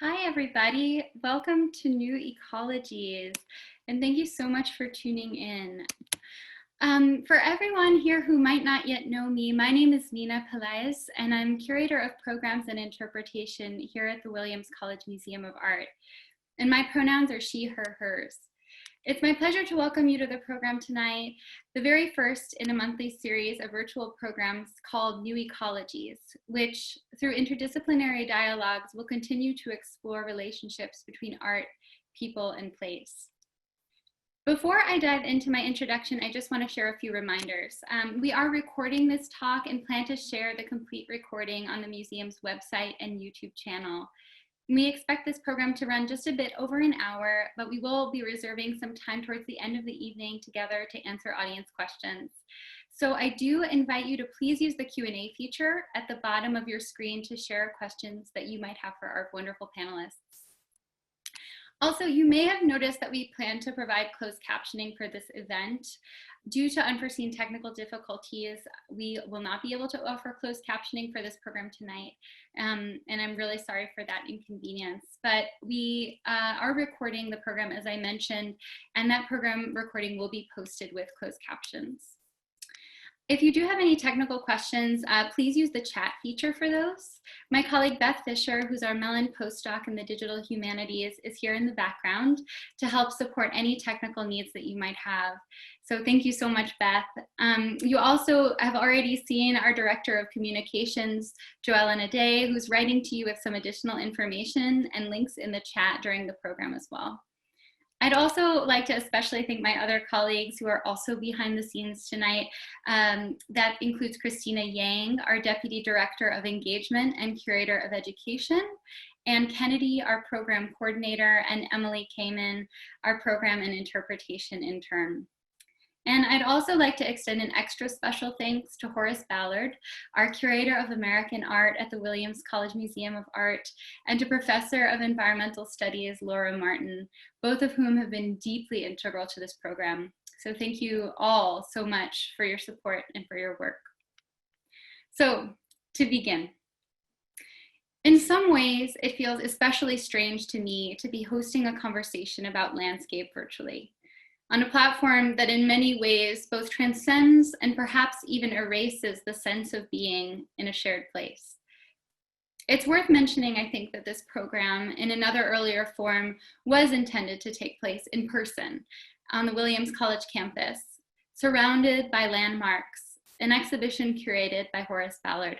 Hi, everybody. Welcome to New Ecologies, and thank you so much for tuning in. For everyone here who might not yet know me, my name is Nina Pelaez, and I'm Curator of Programs and Interpretation here at the Williams College Museum of Art. And my pronouns are she, her, hers. It's my pleasure to welcome you to the program tonight, the very first in a monthly series of virtual programs called New Ecologies, which through interdisciplinary dialogues will continue to explore relationships between art, people, and place. Before I dive into my introduction, I just want to share a few reminders. We are recording this talk and plan to share the complete recording on the museum's website and YouTube channel. We expect this program to run just a bit over an hour, but we will be reserving some time towards the end of the evening together to answer audience questions. So I do invite you to please use the Q&A feature at the bottom of your screen to share questions that you might have for our wonderful panelists. Also, you may have noticed that we plan to provide closed captioning for this event. Due to unforeseen technical difficulties, we will not be able to offer closed captioning for this program tonight, and I'm really sorry for that inconvenience. But we are recording the program, as I mentioned, and that program recording will be posted with closed captions. If you do have any technical questions, please use the chat feature for those. My colleague Beth Fisher, who's our Mellon postdoc in the digital humanities, is here in the background to help support any technical needs that you might have. So thank you so much, Beth. You also have already seen our Director of Communications, Joellen Aday, who's writing to you with some additional information and links in the chat during the program as well. I'd also like to especially thank my other colleagues who are also behind the scenes tonight. That includes Christina Yang, our Deputy Director of Engagement and Curator of Education, Ann Kennedy, our Program Coordinator, and Emily Kamen, our Program and Interpretation Intern. And I'd also like to extend an extra special thanks to Horace Ballard, our Curator of American Art at the Williams College Museum of Art, and to Professor of Environmental Studies, Laura Martin, both of whom have been deeply integral to this program. So thank you all so much for your support and for your work. So to begin. In some ways, it feels especially strange to me to be hosting a conversation about landscape virtually, on a platform that in many ways both transcends and perhaps even erases the sense of being in a shared place. It's worth mentioning, I think, that this program, in another earlier form, was intended to take place in person on the Williams College campus, surrounded by landmarks, an exhibition curated by Horace Ballard.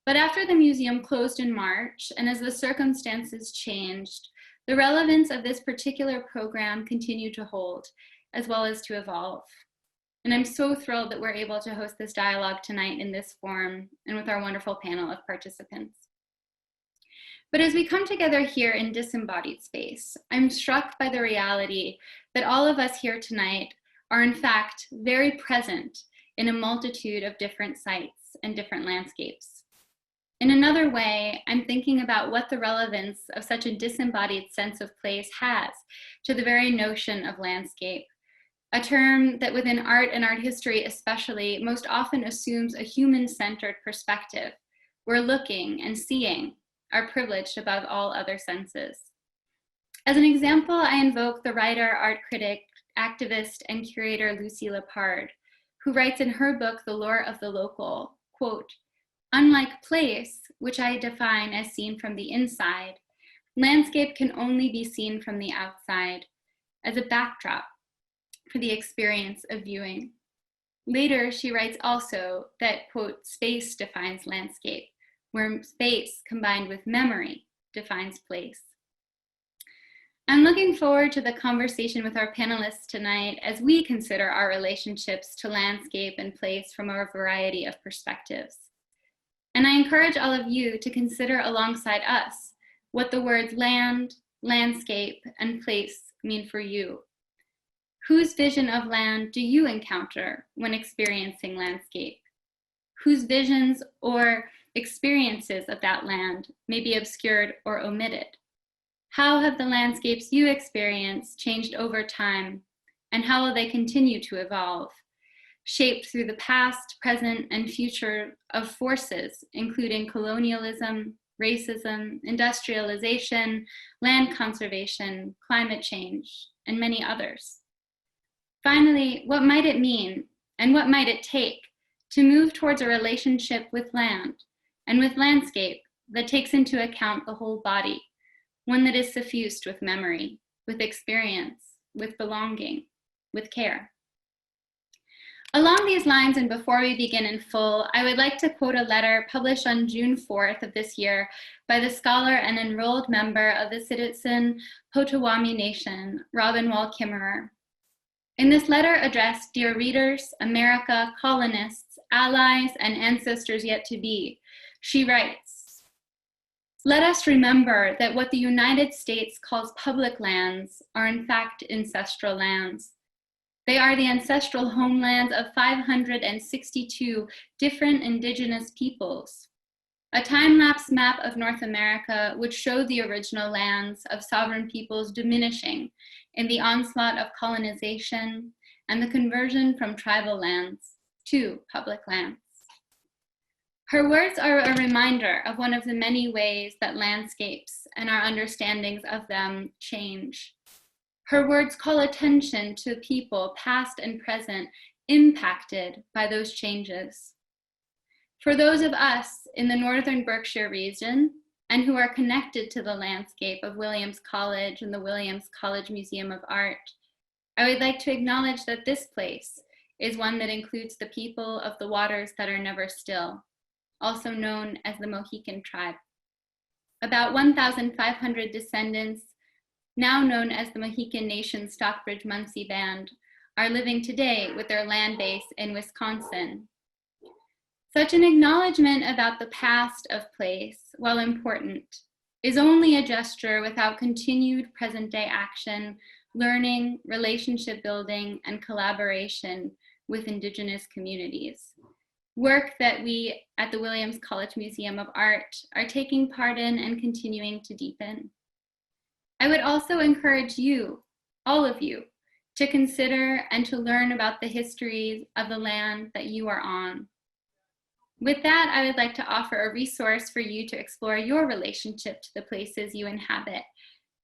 But after the museum closed in March, and as the circumstances changed, the relevance of this particular program continued to hold, as well as to evolve. And I'm so thrilled that we're able to host this dialogue tonight in this forum and with our wonderful panel of participants. But as we come together here in disembodied space, I'm struck by the reality that all of us here tonight are in fact very present in a multitude of different sites and different landscapes. In another way, I'm thinking about what the relevance of such a disembodied sense of place has to the very notion of landscape, a term that within art and art history especially most often assumes a human-centered perspective, where looking and seeing are privileged above all other senses. As an example, I invoke the Ryder art critic, activist, and curator Lucy Lepard, who writes in her book, The Lure of the Local, quote, "Unlike place, which I define as seen from the inside, landscape can only be seen from the outside, as a backdrop for the experience of viewing." Later, she writes also that, quote, "Space defines landscape, where space combined with memory defines place." I'm looking forward to the conversation with our panelists tonight as we consider our relationships to landscape and place from a variety of perspectives. And I encourage all of you to consider alongside us what the words land, landscape, and place mean for you. Whose vision of land do you encounter when experiencing landscape? Whose visions or experiences of that land may be obscured or omitted? How have the landscapes you experience changed over time, and how will they continue to evolve? Shaped through the past, present, and future of forces, including colonialism, racism, industrialization, land conservation, climate change, and many others. Finally, what might it mean and what might it take to move towards a relationship with land and with landscape that takes into account the whole body, one that is suffused with memory, with experience, with belonging, with care? Along these lines, and before we begin in full, I would like to quote a letter published on June 4th of this year by the scholar and enrolled member of the Citizen Potawatomi Nation, Robin Wall Kimmerer. In this letter addressed, dear readers, America, colonists, allies, and ancestors yet to be, she writes, "Let us remember that what the United States calls public lands are in fact ancestral lands. They are the ancestral homelands of 562 different indigenous peoples. A time-lapse map of North America would show the original lands of sovereign peoples diminishing in the onslaught of colonization and the conversion from tribal lands to public lands." Her words are a reminder of one of the many ways that landscapes and our understandings of them change. Her words call attention to people, past and present, impacted by those changes. For those of us in the Northern Berkshire region and who are connected to the landscape of Williams College and the Williams College Museum of Art, I would like to acknowledge that this place is one that includes the people of the waters that are never still, also known as the Mohican tribe. About 1,500 descendants, now known as the Mohican Nation Stockbridge-Munsee Band, are living today with their land base in Wisconsin. Such an acknowledgement about the past of place, while important, is only a gesture without continued present-day action, learning, relationship building, and collaboration with Indigenous communities. Work that we at the Williams College Museum of Art are taking part in and continuing to deepen. I would also encourage you, all of you, to consider and to learn about the histories of the land that you are on. With that, I would like to offer a resource for you to explore your relationship to the places you inhabit,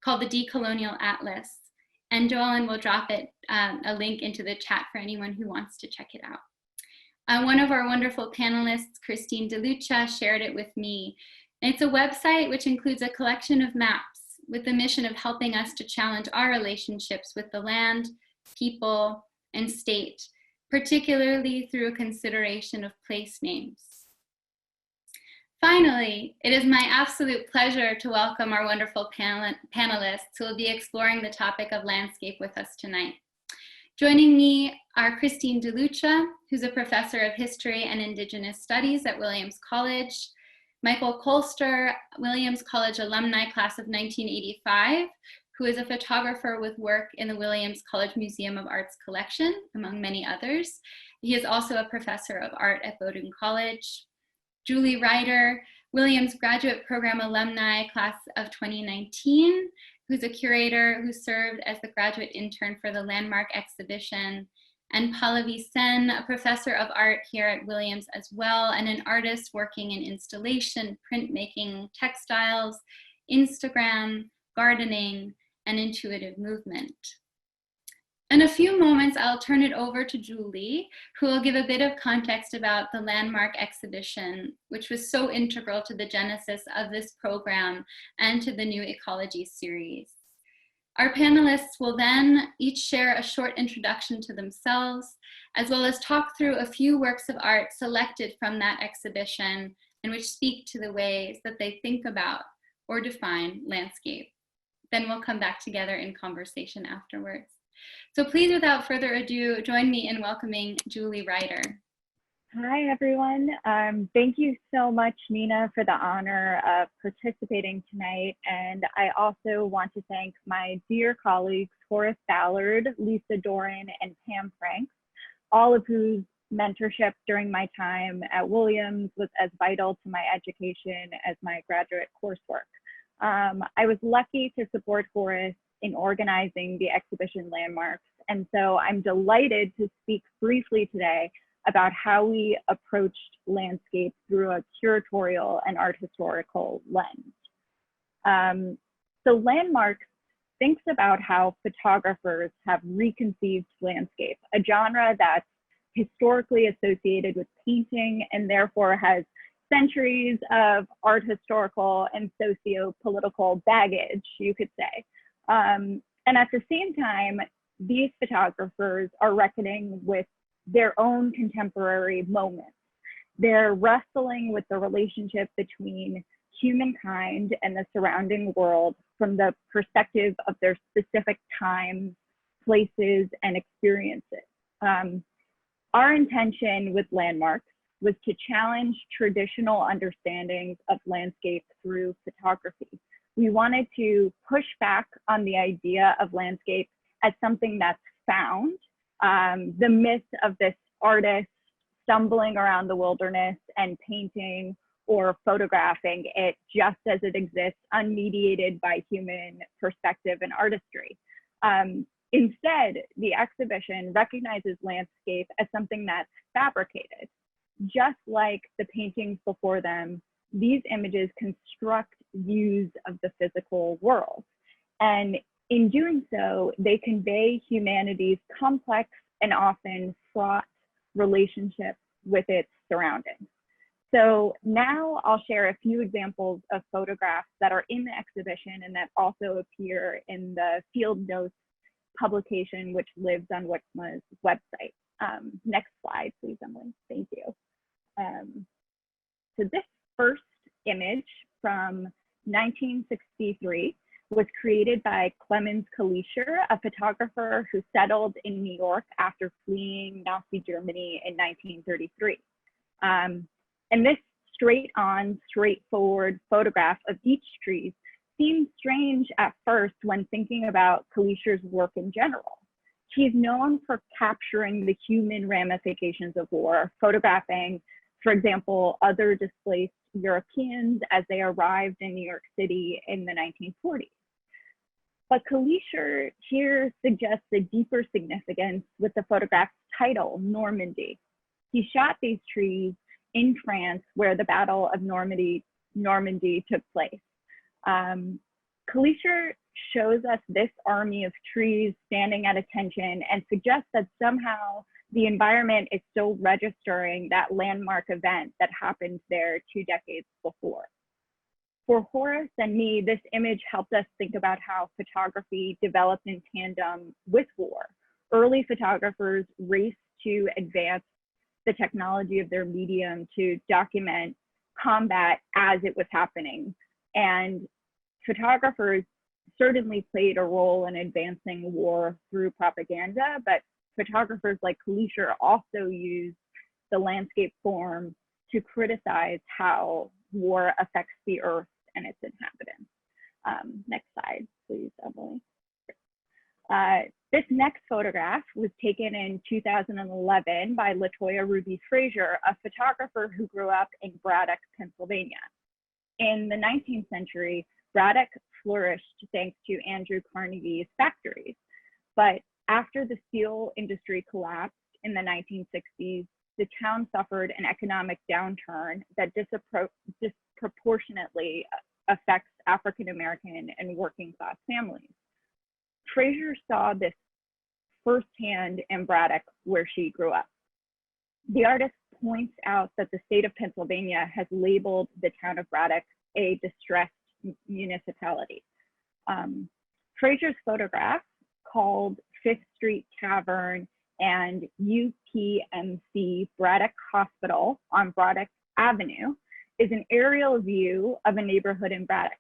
called the D Colonial Atlas. And Joellen will drop a link into the chat for anyone who wants to check it out. One of our wonderful panelists, Christine Delucha, shared it with me. And it's a website which includes a collection of maps with the mission of helping us to challenge our relationships with the land, people, and state, particularly through a consideration of place names. Finally, it is my absolute pleasure to welcome our wonderful panelists who will be exploring the topic of landscape with us tonight. Joining me are Christine Delucha, who's a professor of history and Indigenous studies at Williams College, Michael Colster, Williams College alumni class of 1985, who is a photographer with work in the Williams College Museum of Art's collection, among many others. He is also a professor of art at Bowdoin College. Julie Ryder, Williams Graduate Program alumni class of 2019, who's a curator who served as the graduate intern for the Landmark exhibition, and Pallavi Sen, a professor of art here at Williams as well, and an artist working in installation, printmaking, textiles, Instagram, gardening, and intuitive movement. In a few moments, I'll turn it over to Julie, who will give a bit of context about the Landmark exhibition, which was so integral to the genesis of this program and to the new Ecologies series. Our panelists will then each share a short introduction to themselves, as well as talk through a few works of art selected from that exhibition and which speak to the ways that they think about or define landscape. Then we'll come back together in conversation afterwards. So please, without further ado, join me in welcoming Julie Ryder. Hi, everyone. Thank you so much, Nina, for the honor of participating tonight. And I also want to thank my dear colleagues, Horace Ballard, Lisa Doran, and Pam Franks, all of whose mentorship during my time at Williams was as vital to my education as my graduate coursework. I was lucky to support Horace in organizing the exhibition Landmarks. And so I'm delighted to speak briefly today about how we approached landscape through a curatorial and art historical lens. So Landmarks thinks about how photographers have reconceived landscape, a genre that's historically associated with painting and therefore has centuries of art historical and socio-political baggage, you could say. And at the same time, these photographers are reckoning with their own contemporary moments. They're wrestling with the relationship between humankind and the surrounding world from the perspective of their specific times, places, and experiences. Our intention with Landmarks was to challenge traditional understandings of landscape through photography. We wanted to push back on the idea of landscape as something that's found, the myth of this artist stumbling around the wilderness and painting or photographing it just as it exists, unmediated by human perspective and artistry. Instead, the exhibition recognizes landscape as something that's fabricated. Just like the paintings before them, these images construct views of the physical world. And in doing so, they convey humanity's complex and often fraught relationship with its surroundings. So now I'll share a few examples of photographs that are in the exhibition and that also appear in the field notes publication, which lives on WICMA's website. Next slide, please, Emily. Thank you. So this first image from 1963 was created by Clemens Kalisher, a photographer who settled in New York after fleeing Nazi Germany in 1933. And this straight-on, straightforward photograph of beech trees seems strange at first when thinking about Kalisher's work in general. He's known for capturing the human ramifications of war, photographing, for example, other displaced Europeans as they arrived in New York City in the 1940s. But Kalisher here suggests a deeper significance with the photograph's title, Normandy. He shot these trees in France, where the Battle of Normandy took place. Kalisher shows us this army of trees standing at attention and suggests that somehow the environment is still registering that landmark event that happened there 2 decades before. For Horace and me, this image helped us think about how photography developed in tandem with war. Early photographers raced to advance the technology of their medium to document combat as it was happening. And photographers certainly played a role in advancing war through propaganda, but photographers like Kalisher also used the landscape form to criticize how war affects the earth and its inhabitants. Next slide, please, Emily. This next photograph was taken in 2011 by Latoya Ruby Frazier, a photographer who grew up in Braddock, Pennsylvania. In the 19th century, Braddock flourished thanks to Andrew Carnegie's factories. But after the steel industry collapsed in the 1960s, the town suffered an economic downturn that disproportionately affects African-American and working class families. Frazier saw this firsthand in Braddock, where she grew up. The artist points out that the state of Pennsylvania has labeled the town of Braddock a distressed municipality. Frazier's photograph, called Fifth Street Tavern and UPMC Braddock Hospital on Braddock Avenue, is an aerial view of a neighborhood in Braddock.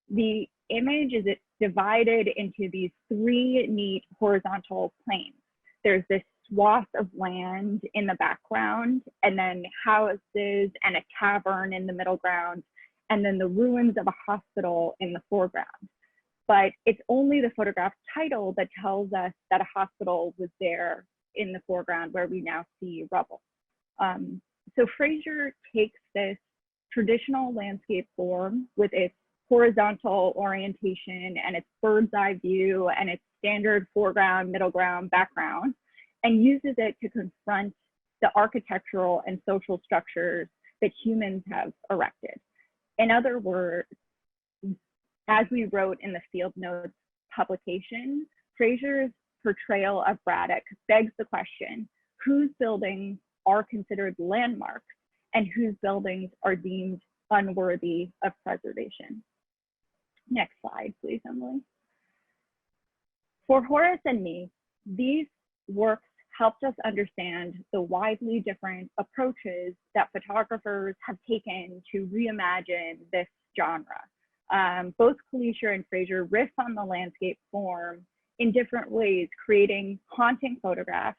The image is divided into these 3 neat horizontal planes. There's this swath of land in the background, and then houses and a tavern in the middle ground, and then the ruins of a hospital in the foreground. But it's only the photograph's title that tells us that a hospital was there in the foreground, where we now see rubble. So Frazier takes this traditional landscape form with its horizontal orientation and its bird's eye view and its standard foreground, middle ground, background, and uses it to confront the architectural and social structures that humans have erected. In other words, as we wrote in the Field Notes publication, Fraser's portrayal of Braddock begs the question, whose buildings are considered landmarks and whose buildings are deemed unworthy of preservation? Next slide, please, Emily. For Horace and me, these works helped us understand the widely different approaches that photographers have taken to reimagine this genre. Both Kalisher and Fraser riff on the landscape form in different ways, creating haunting photographs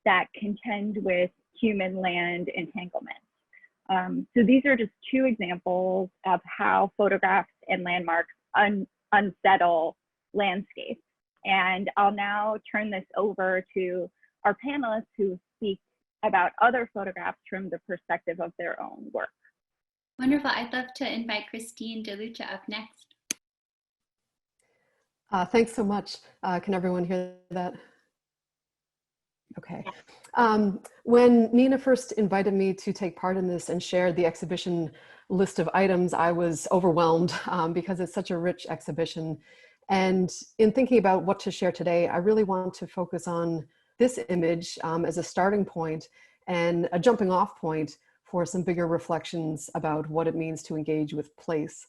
that contend with human-land entanglement. So these are just two examples of how photographs and landmarks unsettle landscapes. And I'll now turn this over to our panelists who speak about other photographs from the perspective of their own work. Wonderful. I'd love to invite Christine Delucha up next. Thanks so much. Can everyone hear that? Okay. When Nina first invited me to take part in this and shared the exhibition list of items, I was overwhelmed because it's such a rich exhibition. And in thinking about what to share today, I really want to focus on this image as a starting point and a jumping off point for some bigger reflections about what it means to engage with place.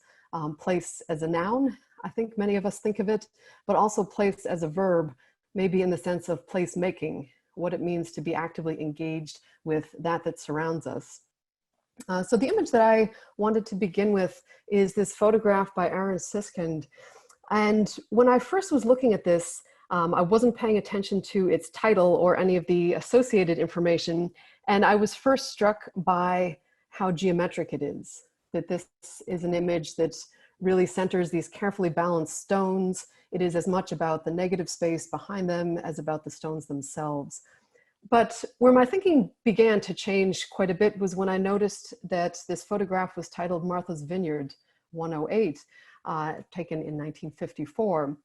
Place as a noun, I think many of us think of it, but also place as a verb, maybe in the sense of place making, what it means to be actively engaged with that surrounds us. So the image that I wanted to begin with is this photograph by Aaron Siskind. And when I first was looking at this, I wasn't paying attention to its title or any of the associated information. And I was first struck by how geometric it is, that this is an image that really centers these carefully balanced stones. It is as much about the negative space behind them as about the stones themselves. But where my thinking began to change quite a bit was when I noticed that this photograph was titled Martha's Vineyard 108, taken in 1954.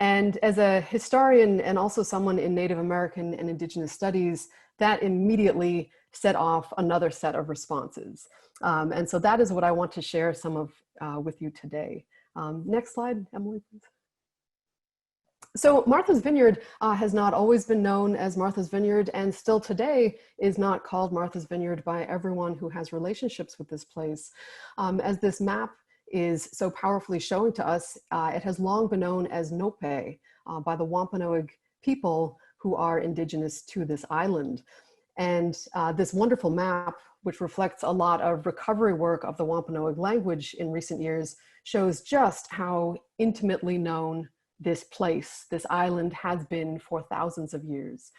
And as a historian and also someone in Native American and Indigenous studies, that immediately set off another set of responses. And so that is what I want to share some of with you today. Next slide, Emily, please. So Martha's Vineyard has not always been known as Martha's Vineyard, and still today is not called Martha's Vineyard by everyone who has relationships with this place. As this map is so powerfully showing to us, it has long been known as Nope by the Wampanoag people who are indigenous to this island. And this wonderful map, which reflects a lot of recovery work of the Wampanoag language in recent years, shows just how intimately known this place, this island, has been for thousands of years.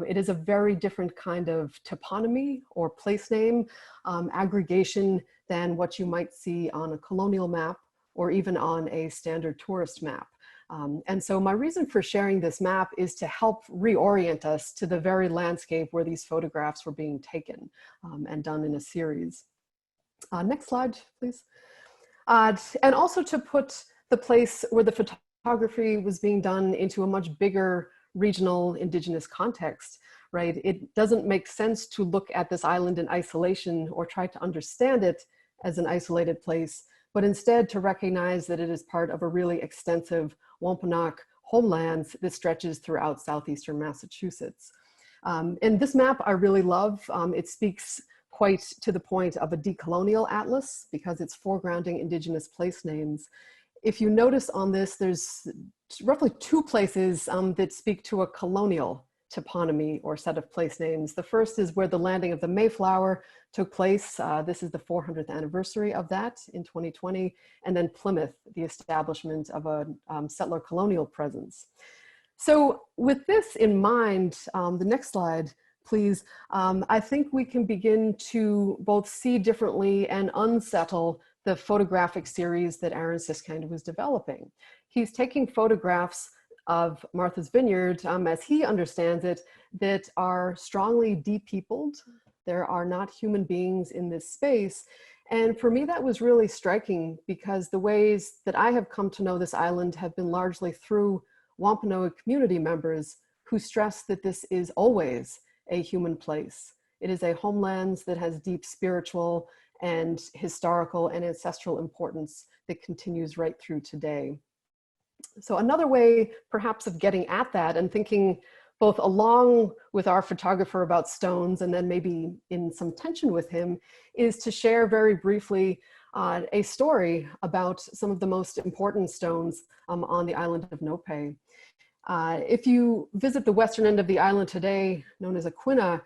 It is a very different kind of toponymy or place name aggregation than what you might see on a colonial map or even on a standard tourist map. And so my reason for sharing this map is to help reorient us to the very landscape where these photographs were being taken and done in a series. Next slide, please. And also to put the place where the photography was being done into a much bigger regional indigenous context, right? It doesn't make sense to look at this island in isolation or try to understand it as an isolated place, but instead to recognize that it is part of a really extensive Wampanoag homelands that stretches throughout southeastern Massachusetts. And this map I really love. It speaks quite to the point of a D Colonial Atlas because it's foregrounding indigenous place names. If you notice on this, there's roughly two places that speak to a colonial toponymy or set of place names. The first is where the landing of the Mayflower took place. This is the 400th anniversary of that in 2020. And then Plymouth, the establishment of a settler colonial presence. So with this in mind, the next slide, please, I think we can begin to both see differently and unsettle the photographic series that Aaron Siskind was developing. He's taking photographs of Martha's Vineyard, as he understands it, that are strongly de-peopled. There are not human beings in this space. And for me, that was really striking because the ways that I have come to know this island have been largely through Wampanoag community members who stress that this is always a human place. It is a homeland that has deep spiritual and historical and ancestral importance that continues right through today. So another way perhaps of getting at that and thinking both along with our photographer about stones and then maybe in some tension with him is to share very briefly a story about some of the most important stones on the island of Nope. If you visit the western end of the island today, known as Aquina,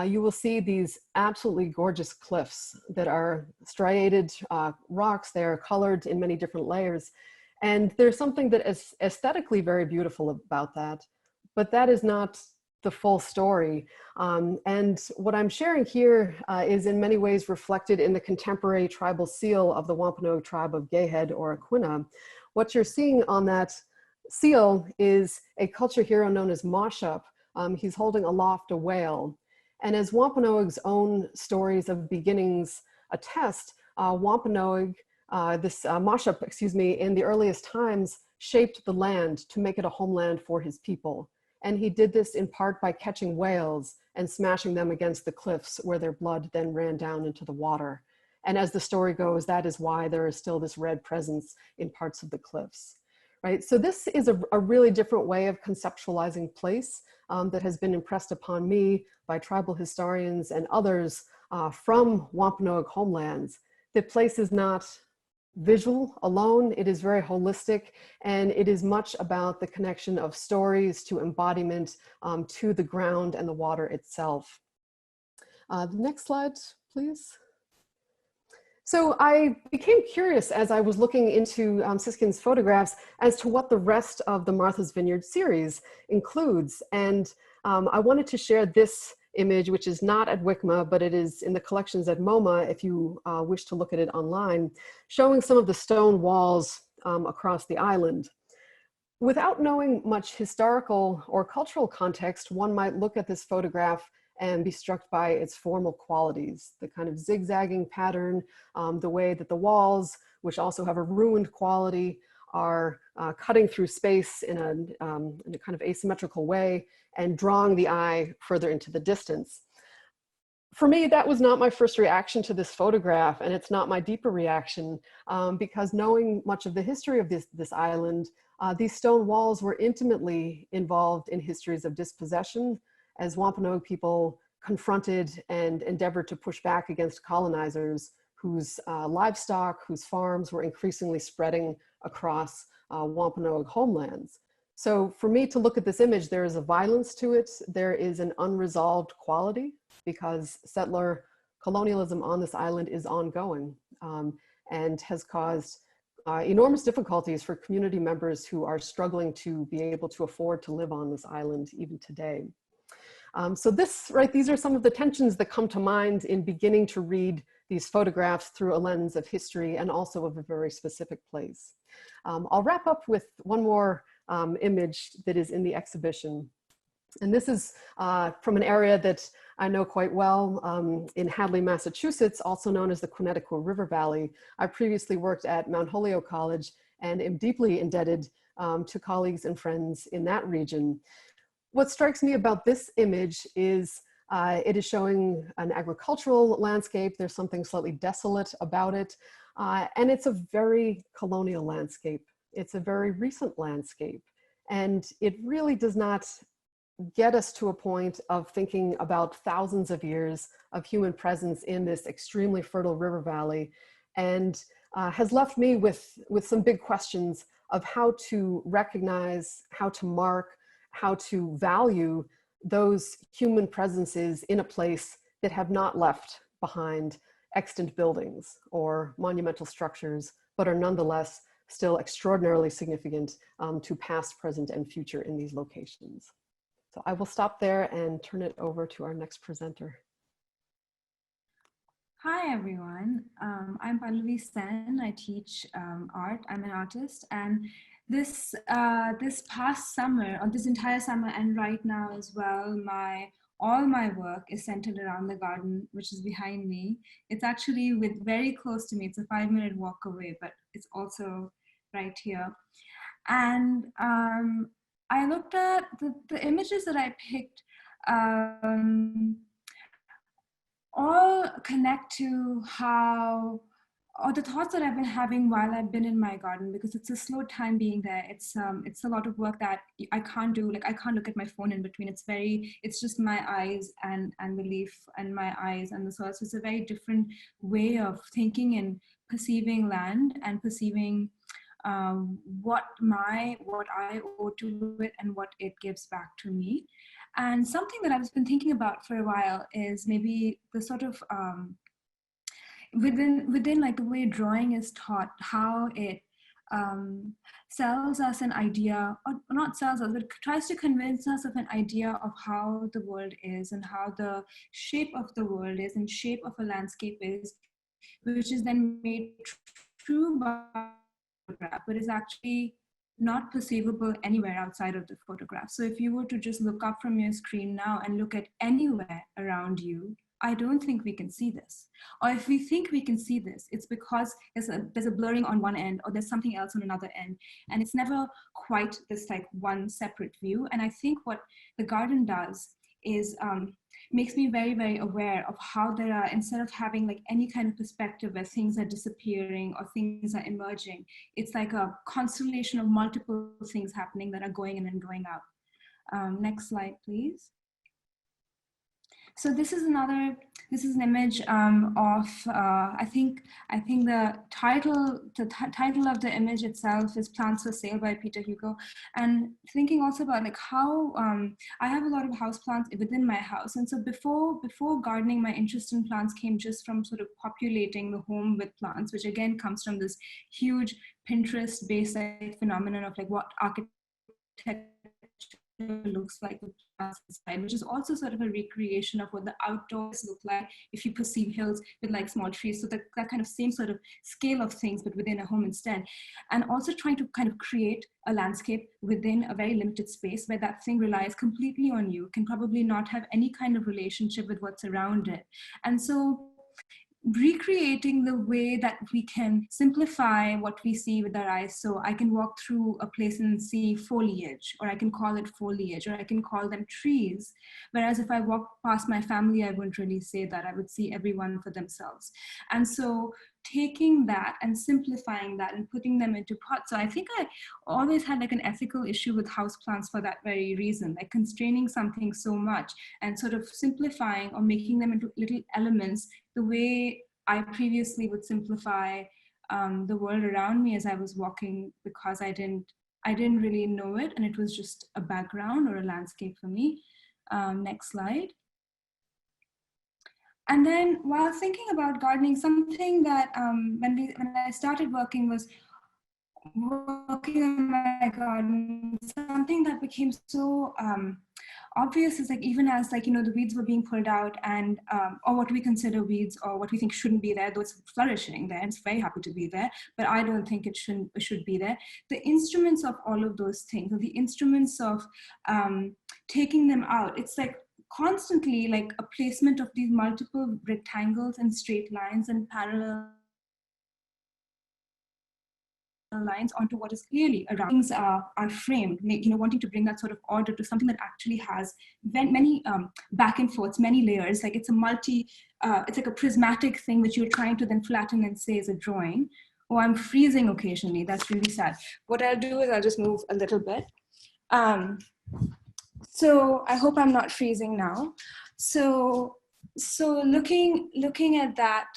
you will see these absolutely gorgeous cliffs that are striated rocks. They are colored in many different layers. And there's something that is aesthetically very beautiful about that, but that is not the full story. And what I'm sharing here is in many ways reflected in the contemporary tribal seal of the Wampanoag tribe of Gayhead or Aquina. What you're seeing on that seal is a culture hero known as Moshup. He's holding aloft a whale. And as Wampanoag's own stories of beginnings attest, Wampanoag, Moshup, excuse me, in the earliest times shaped the land to make it a homeland for his people. And he did this in part by catching whales and smashing them against the cliffs where their blood then ran down into the water. And as the story goes, that is why there is still this red presence in parts of the cliffs. Right, so this is a really different way of conceptualizing place that has been impressed upon me by tribal historians and others from Wampanoag homelands. That place is not visual alone, it is very holistic, and it is much about the connection of stories to embodiment to the ground and the water itself. The next slide, please. So I became curious as I was looking into Siskin's photographs as to what the rest of the Martha's Vineyard series includes. And I wanted to share this image, which is not at WICMA, but it is in the collections at MoMA if you wish to look at it online, showing some of the stone walls across the island. Without knowing much historical or cultural context, one might look at this photograph and be struck by its formal qualities, the kind of zigzagging pattern, the way that the walls, which also have a ruined quality, are cutting through space in a kind of asymmetrical way and drawing the eye further into the distance. For me, that was not my first reaction to this photograph, and it's not my deeper reaction, because knowing much of the history of this island, these stone walls were intimately involved in histories of dispossession, as Wampanoag people confronted and endeavored to push back against colonizers whose livestock, whose farms were increasingly spreading across Wampanoag homelands. So for me to look at this image, there is a violence to it. There is an unresolved quality because settler colonialism on this island is ongoing and has caused enormous difficulties for community members who are struggling to be able to afford to live on this island even today. So these are some of the tensions that come to mind in beginning to read these photographs through a lens of history and also of a very specific place. I'll wrap up with one more image that is in the exhibition. And this is from an area that I know quite well in Hadley, Massachusetts, also known as the Connecticut River Valley. I previously worked at Mount Holyoke College and am deeply indebted to colleagues and friends in that region. What strikes me about this image is it is showing an agricultural landscape. There's something slightly desolate about it. And it's a very colonial landscape. It's a very recent landscape. And it really does not get us to a point of thinking about thousands of years of human presence in this extremely fertile river valley, and has left me with some big questions of how to recognize, how to mark, how to value those human presences in a place that have not left behind extant buildings or monumental structures, but are nonetheless still extraordinarily significant to past, present, and future in these locations. So I will stop there and turn it over to our next presenter. Hi, everyone. I'm Pallavi Sen. I teach art. I'm an artist. And this past summer, or this entire summer, and right now as well, all my work is centered around the garden, which is behind me. It's actually very close to me. It's a 5-minute walk away, but it's also right here. And I looked at the images that I picked. all connect to how, or the thoughts that I've been having while I've been in my garden, because it's a slow time being there. It's a lot of work that I can't do. Like I can't look at my phone in between. It's just my eyes and the leaf and my eyes and the soil. So it's a very different way of thinking and perceiving land and perceiving what I owe to it and what it gives back to me. And something that I've been thinking about for a while is maybe the sort of within like the way drawing is taught, how it sells us an idea, or not sells us, but tries to convince us of an idea of how the world is and how the shape of the world is and shape of a landscape is, which is then made true by photograph, but is actually not perceivable anywhere outside of the photograph. So if you were to just look up from your screen now and look at anywhere around you, I don't think we can see this. Or if we think we can see this, it's because there's a blurring on one end, or there's something else on another end. And it's never quite this like one separate view. And I think what the garden does is makes me very, very aware of how there are, instead of having like any kind of perspective where things are disappearing or things are emerging, it's like a constellation of multiple things happening that are going in and going out. Next slide, please. So this is an image of, I think the title of the image itself is Plants for Sale by Peter Hugo. And thinking also about like how I have a lot of house plants within my house. And so before gardening, my interest in plants came just from sort of populating the home with plants, which again comes from this huge Pinterest-based like, phenomenon of like what architecture looks like with plants inside, which is also sort of a recreation of what the outdoors look like if you perceive hills with like small trees. So that kind of same sort of scale of things, but within a home instead. And also trying to kind of create a landscape within a very limited space where that thing relies completely on you, can probably not have any kind of relationship with what's around it. And so recreating the way that we can simplify what we see with our eyes. So I can walk through a place and see foliage, or I can call it foliage, or I can call them trees. Whereas if I walk past my family, I wouldn't really say that. I would see everyone for themselves. And so taking that and simplifying that and putting them into pots. So I think I always had like an ethical issue with houseplants for that very reason, like constraining something so much and sort of simplifying or making them into little elements the way I previously would simplify the world around me as I was walking, because I didn't really know it, and it was just a background or a landscape for me. Next slide. And then while thinking about gardening, something that when I started working was working in my garden, something that became so obvious is like, even as like, you know, the weeds were being pulled out and, or what we consider weeds or what we think shouldn't be there, though it's flourishing there, it's very happy to be there, but I don't think it should be there. The instruments of all of those things, or the instruments of taking them out, it's like constantly like a placement of these multiple rectangles and straight lines and parallel lines onto what is clearly around. Things are framed, you know, wanting to bring that sort of order to something that actually has many back and forths, many layers. Like it's it's like a prismatic thing which you're trying to then flatten and say is a drawing. Oh, I'm freezing occasionally. That's really sad. What I'll do is I'll just move a little bit. So I hope I'm not freezing now. So looking at that,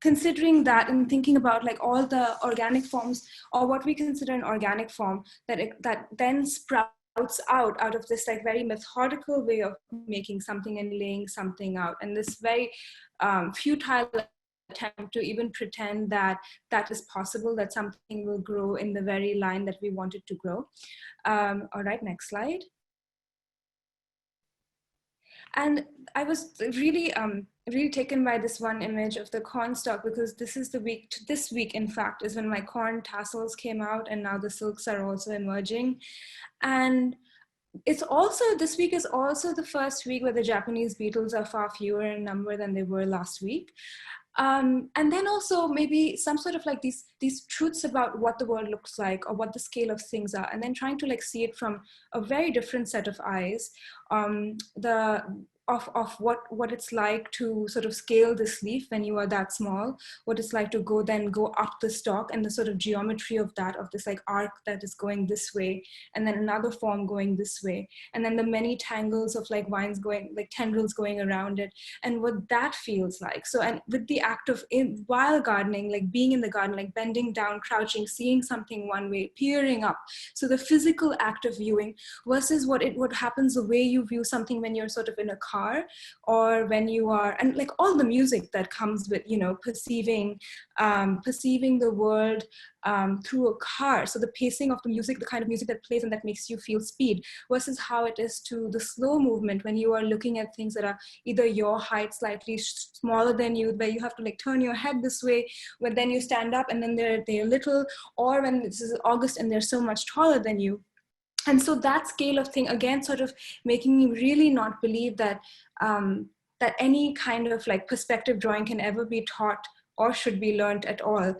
considering that and thinking about like all the organic forms, or what we consider an organic form, that then sprouts out of this like very methodical way of making something and laying something out, and this very futile attempt to even pretend that that is possible, that something will grow in the very line that we want it to grow. All right, next slide. And I was really taken by this one image of the corn stalk, because this week in fact is when my corn tassels came out, and now the silks are also emerging. And it's also, this week is also the first week where the Japanese beetles are far fewer in number than they were last week. And then also maybe some sort of like these truths about what the world looks like, or what the scale of things are, and then trying to like see it from a very different set of eyes. of what it's like to sort of scale this leaf when you are that small, what it's like to go up the stalk, and the sort of geometry of that, of this like arc that is going this way, and then another form going this way, and then the many tangles of like vines going, like tendrils going around it, and what that feels like. So, and with the act of while gardening, like being in the garden, like bending down, crouching, seeing something one way, peering up. So the physical act of viewing versus what happens the way you view something when you're sort of in a car, or when you are, and like all the music that comes with, you know, perceiving the world through a car. So the pacing of the music, the kind of music that plays and that makes you feel speed, versus how it is to the slow movement when you are looking at things that are either your height, slightly smaller than you, where you have to like turn your head this way, when then you stand up and then they're little, or when this is August and they're so much taller than you. And so that scale of thing, again, sort of making me really not believe that that any kind of like perspective drawing can ever be taught or should be learned at all,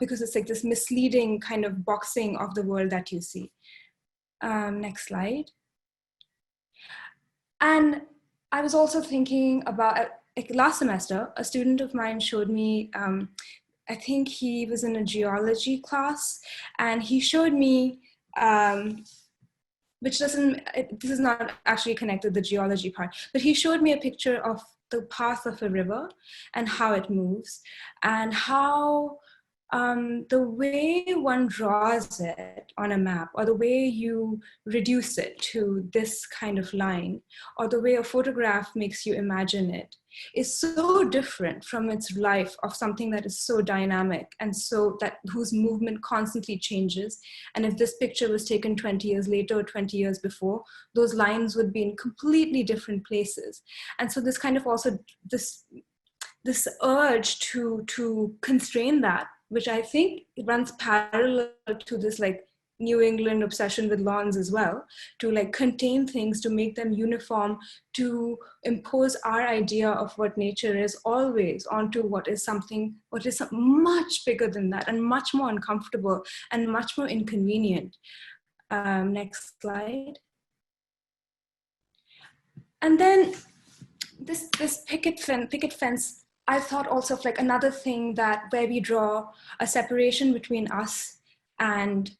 because it's like this misleading kind of boxing of the world that you see. Next slide. And I was also thinking about, like last semester, a student of mine showed me, I think he was in a geology class, and he showed me, this is not actually connected to the geology part, but he showed me a picture of the path of a river and how it moves, and how the way one draws it on a map, or the way you reduce it to this kind of line, or the way a photograph makes you imagine it, is so different from its life of something that is so dynamic and so that whose movement constantly changes. And if this picture was taken 20 years later or 20 years before, those lines would be in completely different places. And so this kind of also this urge to constrain that, which I think runs parallel to this like New England obsession with lawns as well, to like contain things, to make them uniform, to impose our idea of what nature is always onto what is much bigger than that, and much more uncomfortable and much more inconvenient. Next slide. And then this picket fence, I thought also of like another thing that where we draw a separation between us and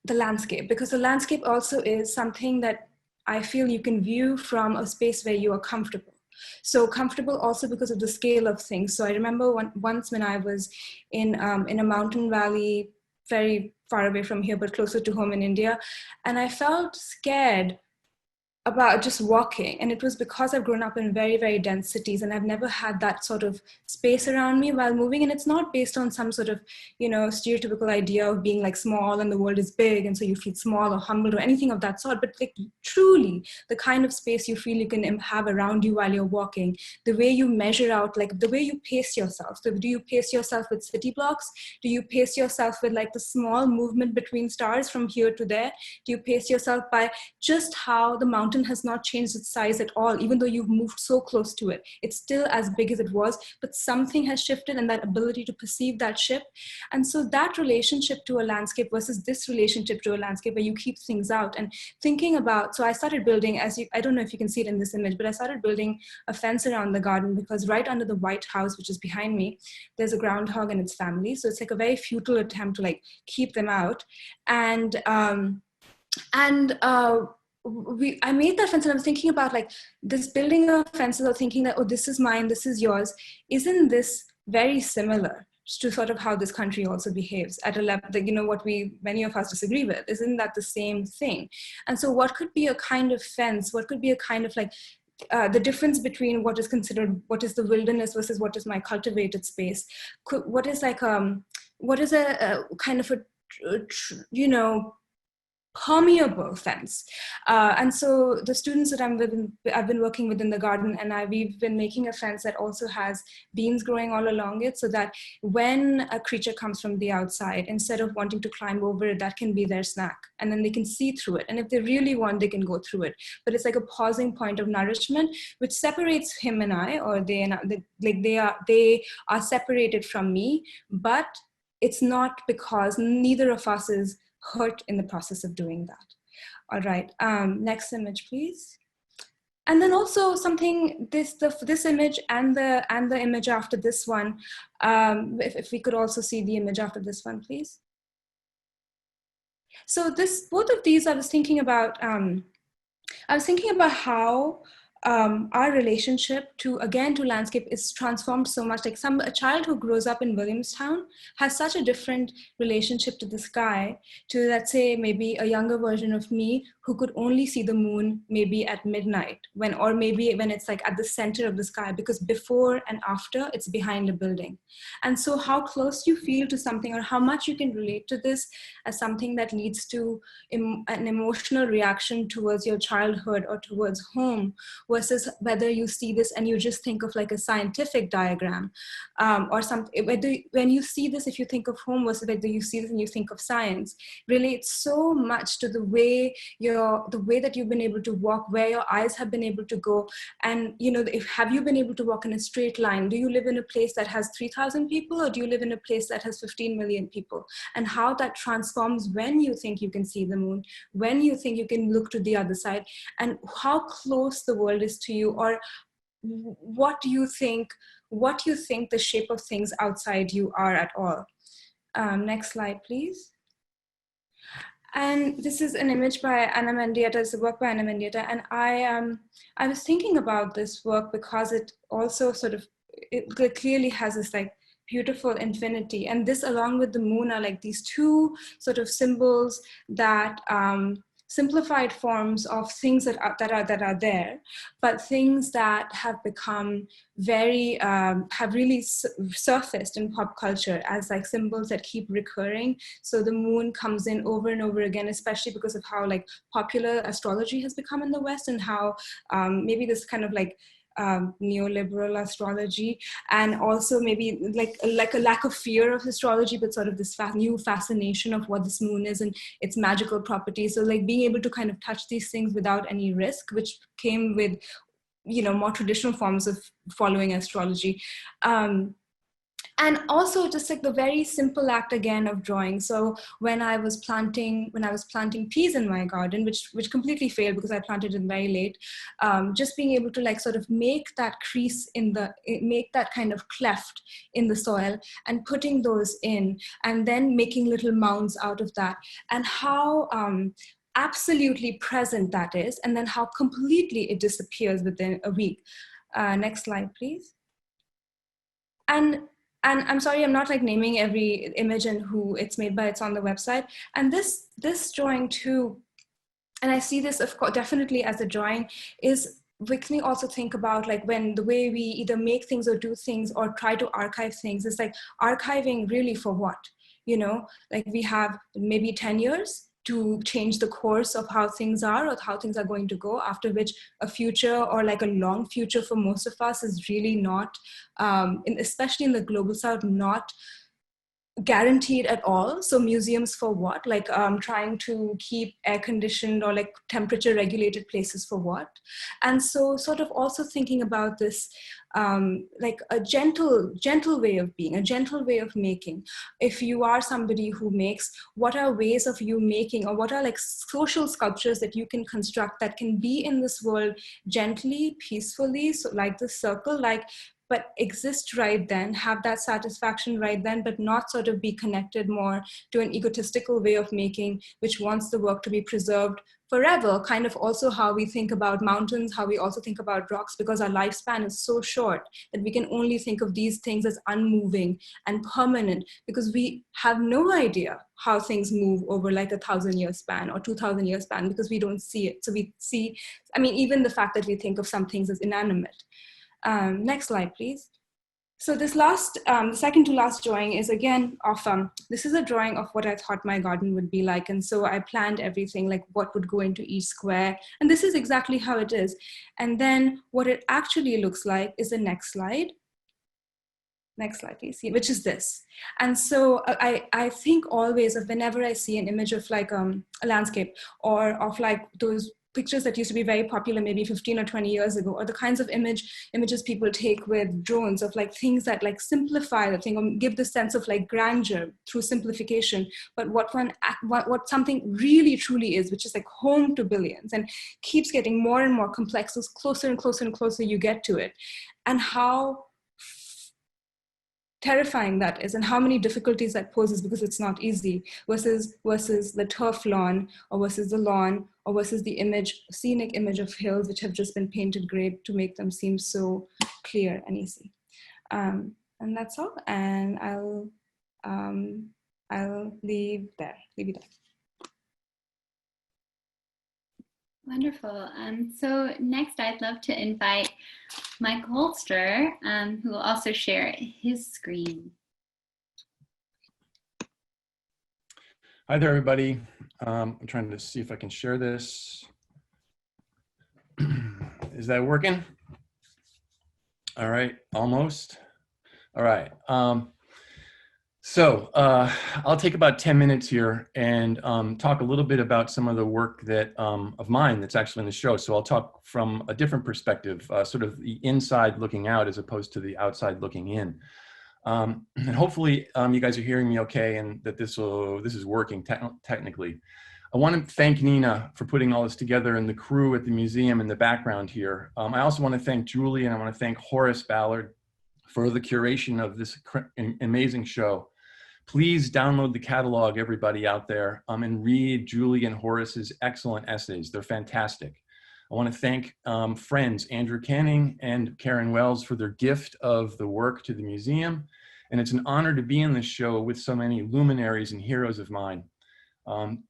the landscape, because the landscape also is something that I feel you can view from a space where you are comfortable. So comfortable also because of the scale of things. So I remember once when I was in a mountain valley, very far away from here, but closer to home in India, and I felt scared about just walking. And it was because I've grown up in very, very dense cities, and I've never had that sort of space around me while moving. And it's not based on some sort of, you know, stereotypical idea of being like small and the world is big, and so you feel small or humbled or anything of that sort, but like truly the kind of space you feel you can have around you while you're walking, the way you measure out, like the way you pace yourself. So do you pace yourself with city blocks? Do you pace yourself with like the small movement between stars from here to there? Do you pace yourself by just how the mountain has not changed its size at all, even though you've moved so close to it? It's still as big as it was, but something has shifted, and that ability to perceive that shift. And so that relationship to a landscape versus this relationship to a landscape where you keep things out and thinking about, so I started building, I don't know if you can see it in this image, but I started building a fence around the garden, because right under the white house, which is behind me, there's a groundhog and its family. So it's like a very futile attempt to like keep them out. I made that fence, and I was thinking about like this building of fences, or thinking that, oh, this is mine, this is yours. Isn't this very similar to sort of how this country also behaves at a level that, you know, what many of us disagree with? Isn't that the same thing? And so what could be a kind of fence? What could be a kind of like the difference between what is considered, what is the wilderness versus what is my cultivated space? What is a kind of you know, permeable fence. And so the students that I've been working with in the garden, and we've been making a fence that also has beams growing all along it, so that when a creature comes from the outside, instead of wanting to climb over it, that can be their snack, and then they can see through it. And if they really want, they can go through it. But it's like a pausing point of nourishment, which separates him and I, or they are separated from me, but it's not because neither of us is hurt in the process of doing that. All right, next image, please. And then also something, this image and the image after this one, if we could also see the image after this one, please. So both of these, I was thinking about how our relationship to landscape is transformed so much. Like a child who grows up in Williamstown has such a different relationship to the sky to, let's say, maybe a younger version of me who could only see the moon maybe at midnight, or maybe when it's like at the center of the sky, because before and after it's behind a building. And so how close you feel to something, or how much you can relate to this as something that leads to an emotional reaction towards your childhood or towards home, versus whether you see this and you just think of like a scientific diagram, or something. When you see this, if you think of home, versus whether you see this and you think of science, relates so much to the way that you've been able to walk, where your eyes have been able to go. And have you been able to walk in a straight line? Do you live in a place that has 3,000 people, or do you live in a place that has 15 million people? And how that transforms when you think you can see the moon, when you think you can look to the other side, and how close the world is to you, or what you think the shape of things outside you are at all. Next slide, please. And this is an image by Anna Mandiato. It's a work by Anna Mandiato. And I was thinking about this work because it also it clearly has this like beautiful infinity. And this, along with the moon, are like these two sort of symbols that simplified forms of things that are there, but things that have become very, have really surfaced in pop culture as like symbols that keep recurring. So the moon comes in over and over again, especially because of how like popular astrology has become in the West, and how maybe this kind of like neoliberal astrology, and also maybe like a lack of fear of astrology, but sort of this new fascination of what this moon is and its magical properties. So like being able to kind of touch these things without any risk, which came with more traditional forms of following astrology. And also just like the very simple act again of drawing. So when I was planting peas in my garden, which completely failed because I planted it very late, just being able to like sort of make that crease make that kind of cleft in the soil and putting those in, and then making little mounds out of that, and how absolutely present that is, and then how completely it disappears within a week. Next slide, please. And I'm sorry, I'm not like naming every image and who it's made by, it's on the website. And this drawing too, and I see this of course definitely as a drawing, is makes me also think about like when the way we either make things or do things or try to archive things. It's like archiving really for what? Like we have maybe 10 years to change the course of how things are or how things are going to go, after which a future or like a long future for most of us is really not, especially in the global south, not guaranteed at all. So museums for what? Like trying to keep air conditioned or like temperature regulated places for what? And so sort of also thinking about this like a gentle way of being, a gentle way of making. If you are somebody who makes, what are ways of you making, or what are like social sculptures that you can construct that can be in this world gently, peacefully, so like the circle, like, but exist right then, have that satisfaction right then, but not sort of be connected more to an egotistical way of making, which wants the work to be preserved forever. Kind of also how we think about mountains, how we also think about rocks, because our lifespan is so short that we can only think of these things as unmoving and permanent, because we have no idea how things move over like 1,000-year span or 2,000-year span, because we don't see it. So we see, I mean, even the fact that we think of some things as inanimate. Next slide, please. So this last, the second to last drawing is again of, this is a drawing of what I thought my garden would be like. And so I planned everything, like what would go into each square. And this is exactly how it is. And then what it actually looks like is the next slide. Next slide, please, which is this. And so I think always of whenever I see an image of like a landscape or of like those pictures that used to be very popular maybe 15 or 20 years ago, or the kinds of images people take with drones of like things that like simplify the thing or give the sense of like grandeur through simplification, but what something really truly is, which is like home to billions and keeps getting more and more complex as closer and closer and closer you get to it, and how terrifying that is and how many difficulties that poses because it's not easy, versus the turf lawn, or versus the lawn, or versus the scenic image of hills which have just been painted gray to make them seem so clear and easy. And that's all, and I'll leave you there. Wonderful. So next I'd love to invite Mike Holster, who will also share his screen. Hi there, everybody. I'm trying to see if I can share this. Is that working? All right, almost. All right. So I'll take about 10 minutes here and talk a little bit about some of the work that of mine that's actually in the show. So I'll talk from a different perspective, sort of the inside looking out as opposed to the outside looking in. And hopefully you guys are hearing me okay and that this is working technically. I want to thank Nina for putting all this together and the crew at the museum in the background here. I also want to thank Julie, and I want to thank Horace Ballard for the curation of this amazing show. Please download the catalog, everybody out there, and read Julie and Horace's excellent essays. They're fantastic. I want to thank friends Andrew Canning and Karen Wells for their gift of the work to the museum. And it's an honor to be in this show with so many luminaries and heroes of mine.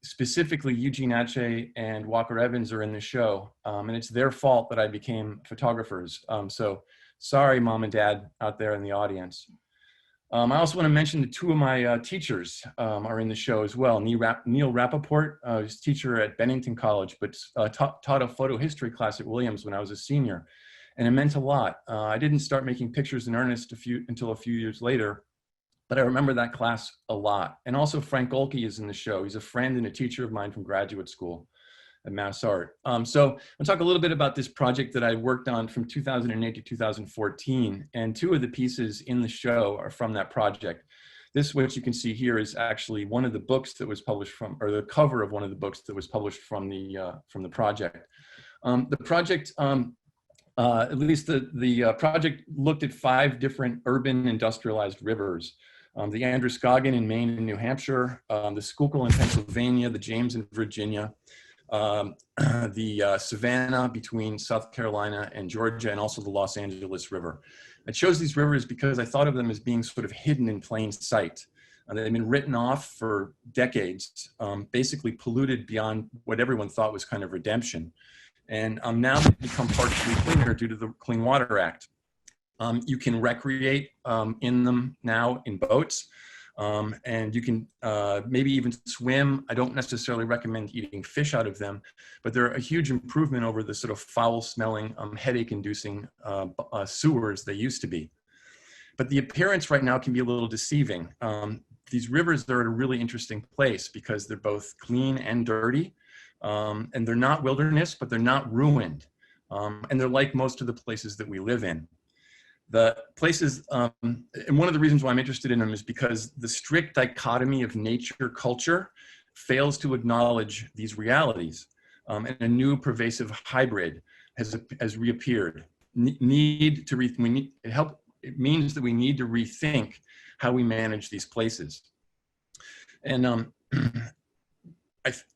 Specifically, Eugene Ache and Walker Evans are in the show, and it's their fault that I became photographers. So sorry, Mom and Dad out there in the audience. I also want to mention that two of my teachers are in the show as well. Neil Rappaport, who's teacher at Bennington College, but taught a photo history class at Williams when I was a senior, and it meant a lot. I didn't start making pictures in earnest until a few years later, but I remember that class a lot. And also Frank Golke is in the show. He's a friend and a teacher of mine from graduate school at Mass Art. So I'll talk a little bit about this project that I worked on from 2008 to 2014. And two of the pieces in the show are from that project. This, which you can see here, is actually one of the books that was published from, or the cover of one of the books that was published from the project. The project, at least the project looked at 5 different urban industrialized rivers. The Androscoggin in Maine and New Hampshire, the Schuylkill in Pennsylvania, the James in Virginia, the Savannah between South Carolina and Georgia, and also the Los Angeles River. I chose these rivers because I thought of them as being sort of hidden in plain sight. They've been written off for decades, basically polluted beyond what everyone thought was kind of redemption. And now they've become partially cleaner due to the Clean Water Act. You can recreate in them now in boats. And you can maybe even swim. I don't necessarily recommend eating fish out of them, but they're a huge improvement over the sort of foul-smelling, headache-inducing sewers they used to be. But the appearance right now can be a little deceiving. These rivers are at a really interesting place because they're both clean and dirty, and they're not wilderness, but they're not ruined. And they're like most of the places that we live in. The places, and one of the reasons why I'm interested in them is because the strict dichotomy of nature culture fails to acknowledge these realities, and a new pervasive hybrid has reappeared. It means that we need to rethink how we manage these places. And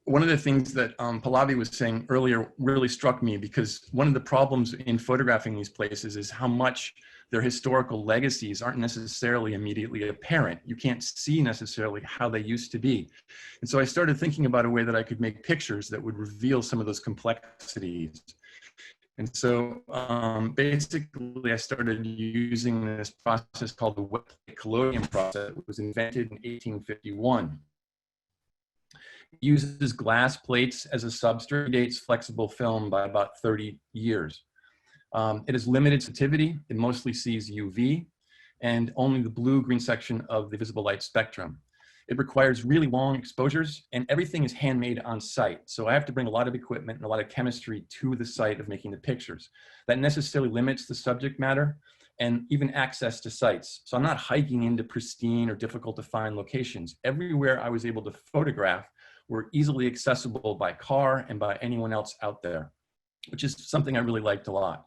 one of the things that Pallavi was saying earlier really struck me, because one of the problems in photographing these places is how much their historical legacies aren't necessarily immediately apparent. You can't see necessarily how they used to be. And so I started thinking about a way that I could make pictures that would reveal some of those complexities. And so basically I started using this process called the wet plate collodion process. It was invented in 1851. It uses glass plates as a substrate, dates flexible film by about 30 years. It has limited sensitivity. It mostly sees UV and only the blue-green section of the visible light spectrum. It requires really long exposures, and everything is handmade on site. So I have to bring a lot of equipment and a lot of chemistry to the site of making the pictures. That necessarily limits the subject matter and even access to sites. So I'm not hiking into pristine or difficult to find locations. Everywhere I was able to photograph were easily accessible by car and by anyone else out there, which is something I really liked a lot.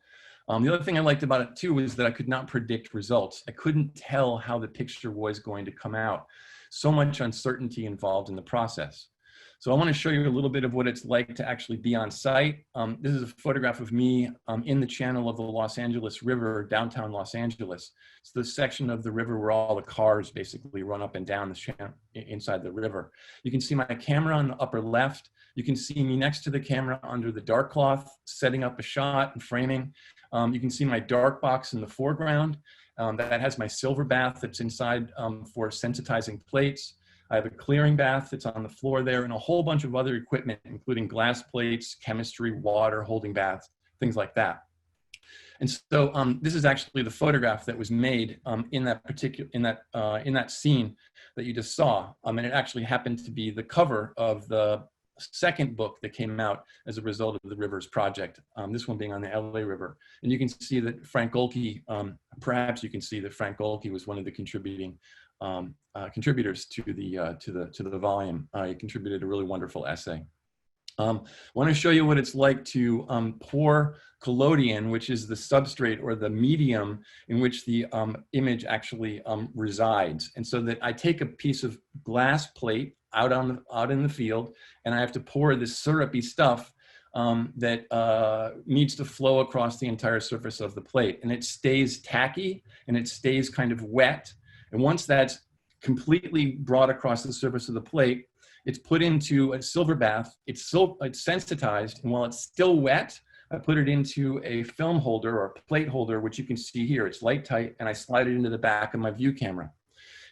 The other thing I liked about it too was that I could not predict results. I couldn't tell how the picture was going to come out. So much uncertainty involved in the process. So I want to show you a little bit of what it's like to actually be on site. This is a photograph of me in the channel of the Los Angeles River, downtown Los Angeles. It's the section of the river where all the cars basically run up and down the channel inside the river. You can see my camera on the upper left. You can see me next to the camera under the dark cloth, setting up a shot and framing. You can see my dark box in the foreground. That has my silver bath that's inside for sensitizing plates. I have a clearing bath that's on the floor there and a whole bunch of other equipment, including glass plates, chemistry, water, holding baths, things like that. And so this is actually the photograph that was made in that scene that you just saw. And it actually happened to be the cover of the second book that came out as a result of the Rivers Project, this one being on the LA River. And you can see that Frank Golke, perhaps you can see that Frank Golke was one of the contributing contributors to the volume. He contributed a really wonderful essay. I want to show you what it's like to pour collodion, which is the substrate or the medium in which the image actually resides. And so that I take a piece of glass plate out in the field, and I have to pour this syrupy stuff that needs to flow across the entire surface of the plate. And it stays tacky and it stays kind of wet. And once that's completely brought across the surface of the plate, it's put into a silver bath. It's sensitized, and while it's still wet, I put it into a film holder or plate holder, which you can see here. It's light tight, and I slide it into the back of my view camera.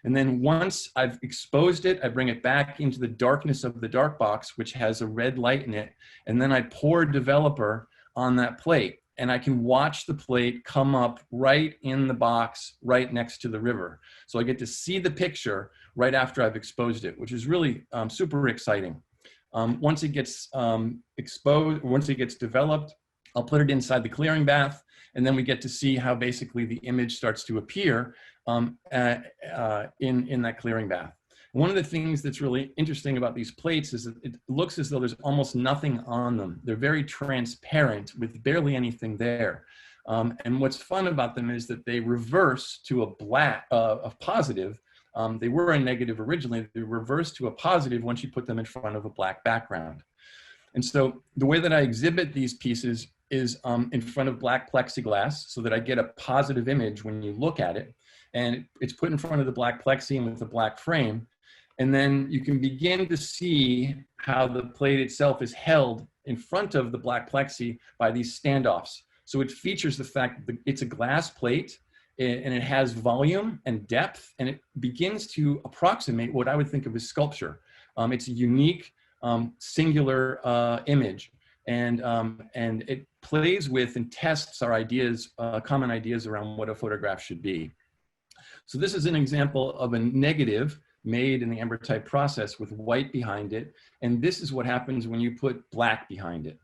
And then once I've exposed it, I bring it back into the darkness of the dark box, which has a red light in it. And then I pour developer on that plate, and I can watch the plate come up right in the box, right next to the river. So I get to see the picture right after I've exposed it, which is really super exciting. Once it gets exposed, once it gets developed, I'll put it inside the clearing bath, and then we get to see how basically the image starts to appear in that clearing bath. One of the things that's really interesting about these plates is that it looks as though there's almost nothing on them. They're very transparent with barely anything there. And what's fun about them is that they reverse to a positive. They were a negative originally. They reverse to a positive once you put them in front of a black background. And so the way that I exhibit these pieces is in front of black plexiglass so that I get a positive image when you look at it. And it's put in front of the black plexi and with the black frame. And then you can begin to see how the plate itself is held in front of the black plexi by these standoffs. So it features the fact that it's a glass plate and it has volume and depth, and it begins to approximate what I would think of as sculpture. It's a unique, singular image, and it plays with and tests our ideas, common ideas around what a photograph should be. So this is an example of a negative made in the ambrotype process with white behind it. And this is what happens when you put black behind it.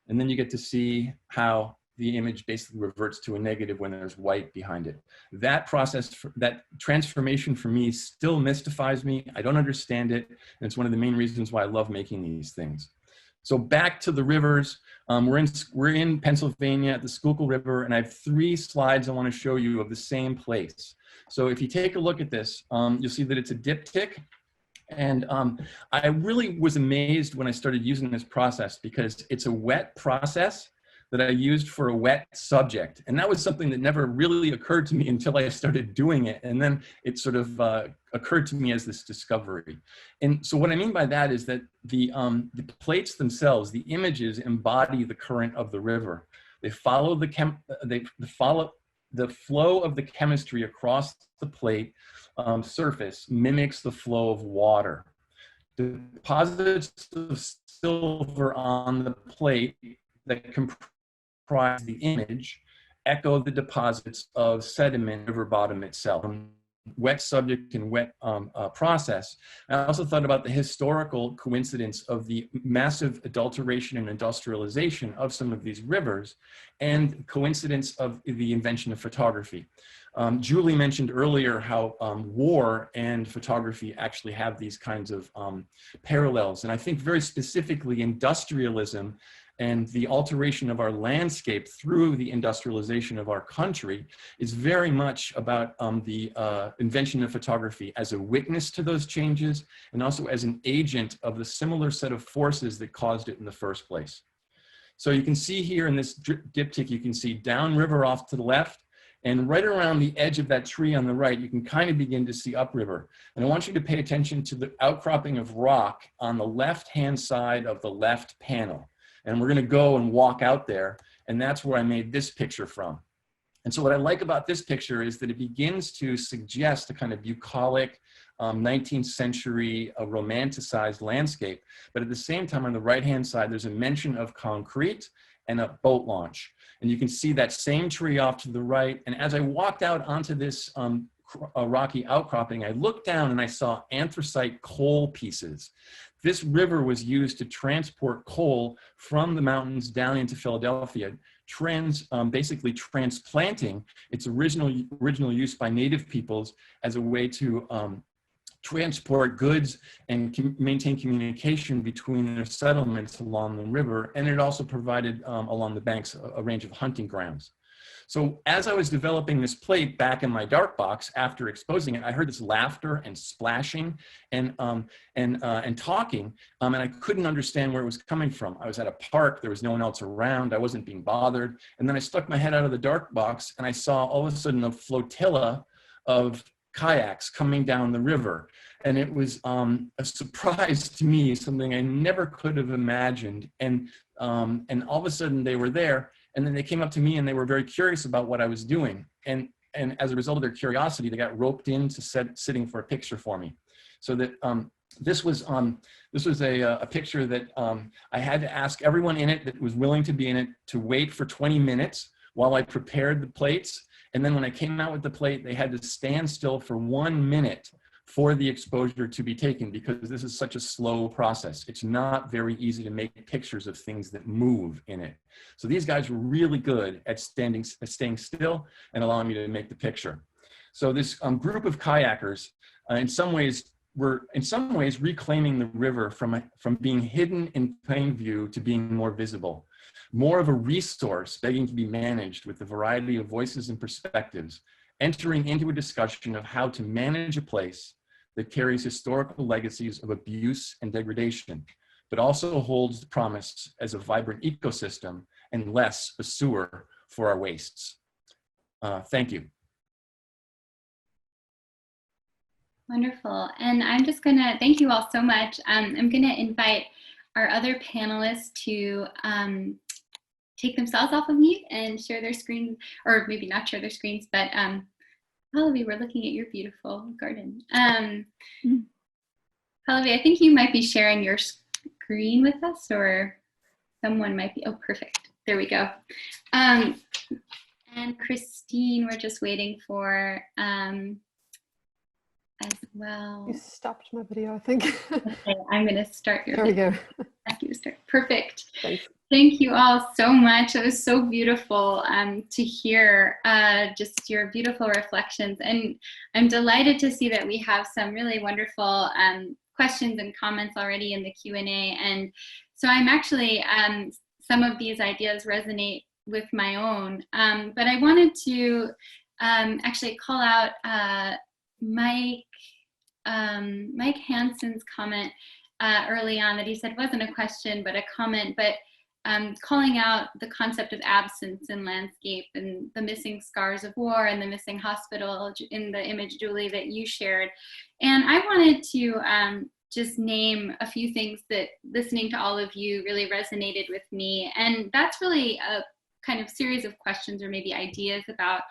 And then you get to see how the image basically reverts to a negative when there's white behind it. That process, that transformation for me still mystifies me. I don't understand it. And it's one of the main reasons why I love making these things. So back to the rivers. We're in Pennsylvania at the Schuylkill River, and I have 3 slides I want to show you of the same place. So if you take a look at this, you'll see that it's a diptych. And I really was amazed when I started using this process because it's a wet process that I used for a wet subject. And that was something that never really occurred to me until I started doing it. And then it sort of occurred to me as this discovery. And so what I mean by that is that the plates themselves, the images embody the current of the river. They follow the flow of the chemistry across the plate surface mimics the flow of water. Deposits of silver on the plate that comprise the image echo the deposits of sediment river bottom itself. wet subject and wet process. I also thought about the historical coincidence of the massive adulteration and industrialization of some of these rivers and coincidence of the invention of photography. Julie mentioned earlier how war and photography actually have these kinds of parallels. And I think very specifically industrialism and the alteration of our landscape through the industrialization of our country is very much about the invention of photography as a witness to those changes and also as an agent of the similar set of forces that caused it in the first place. So you can see here in this diptych, you can see downriver off to the left, and right around the edge of that tree on the right, you can kind of begin to see upriver. And I want you to pay attention to the outcropping of rock on the left-hand side of the left panel. And we're gonna go and walk out there, and that's where I made this picture from. And so what I like about this picture is that it begins to suggest a kind of bucolic 19th century romanticized landscape. But at the same time, on the right-hand side, there's a mention of concrete and a boat launch. And you can see that same tree off to the right. And as I walked out onto this rocky outcropping, I looked down and I saw anthracite coal pieces. This river was used to transport coal from the mountains down into Philadelphia, basically transplanting its original use by native peoples as a way to transport goods and maintain communication between their settlements along the river. And it also provided along the banks a range of hunting grounds. So as I was developing this plate back in my dark box after exposing it, I heard this laughter and splashing and talking, and I couldn't understand where it was coming from. I was at a park, there was no one else around, I wasn't being bothered. And then I stuck my head out of the dark box and I saw all of a sudden a flotilla of kayaks coming down the river. And it was a surprise to me, something I never could have imagined. And all of a sudden they were there. And then they came up to me and they were very curious about what I was doing. And as a result of their curiosity, they got roped into sitting for a picture for me. So that this was a picture that I had to ask everyone in it that was willing to be in it to wait for 20 minutes while I prepared the plates. And then when I came out with the plate, they had to stand still for 1 minute for the exposure to be taken, because this is such a slow process. It's not very easy to make pictures of things that move in it. So these guys were really good at staying still and allowing me to make the picture. So this group of kayakers, in some ways reclaiming the river from being hidden in plain view to being more visible. More of a resource begging to be managed with a variety of voices and perspectives, entering into a discussion of how to manage a place that carries historical legacies of abuse and degradation, but also holds the promise as a vibrant ecosystem and less a sewer for our wastes. Thank you. Wonderful. And I'm just gonna, thank you all so much. I'm gonna invite our other panelists to take themselves off of mute and share their screens, or maybe not share their screens, but Pallavi, we're looking at your beautiful garden. Pallavi, I think you might be sharing your screen with us, or someone might be, oh, perfect. There we go. And Christine, we're just waiting for as well. You stopped my video, I think. Okay, I'm gonna start your There we video. go. Ask you to start. Perfect. Thanks. Thank you all so much. It was so beautiful to hear just your beautiful reflections. And I'm delighted to see that we have some really wonderful questions and comments already in the Q&A. And so I'm actually, some of these ideas resonate with my own. But I wanted to actually call out Mike Hansen's comment early on that he said wasn't a question, but a comment, but calling out the concept of absence in landscape and the missing scars of war and the missing hospital in the image, Julie, that you shared. And I wanted to just name a few things that listening to all of you really resonated with me. And that's really a kind of series of questions or maybe ideas about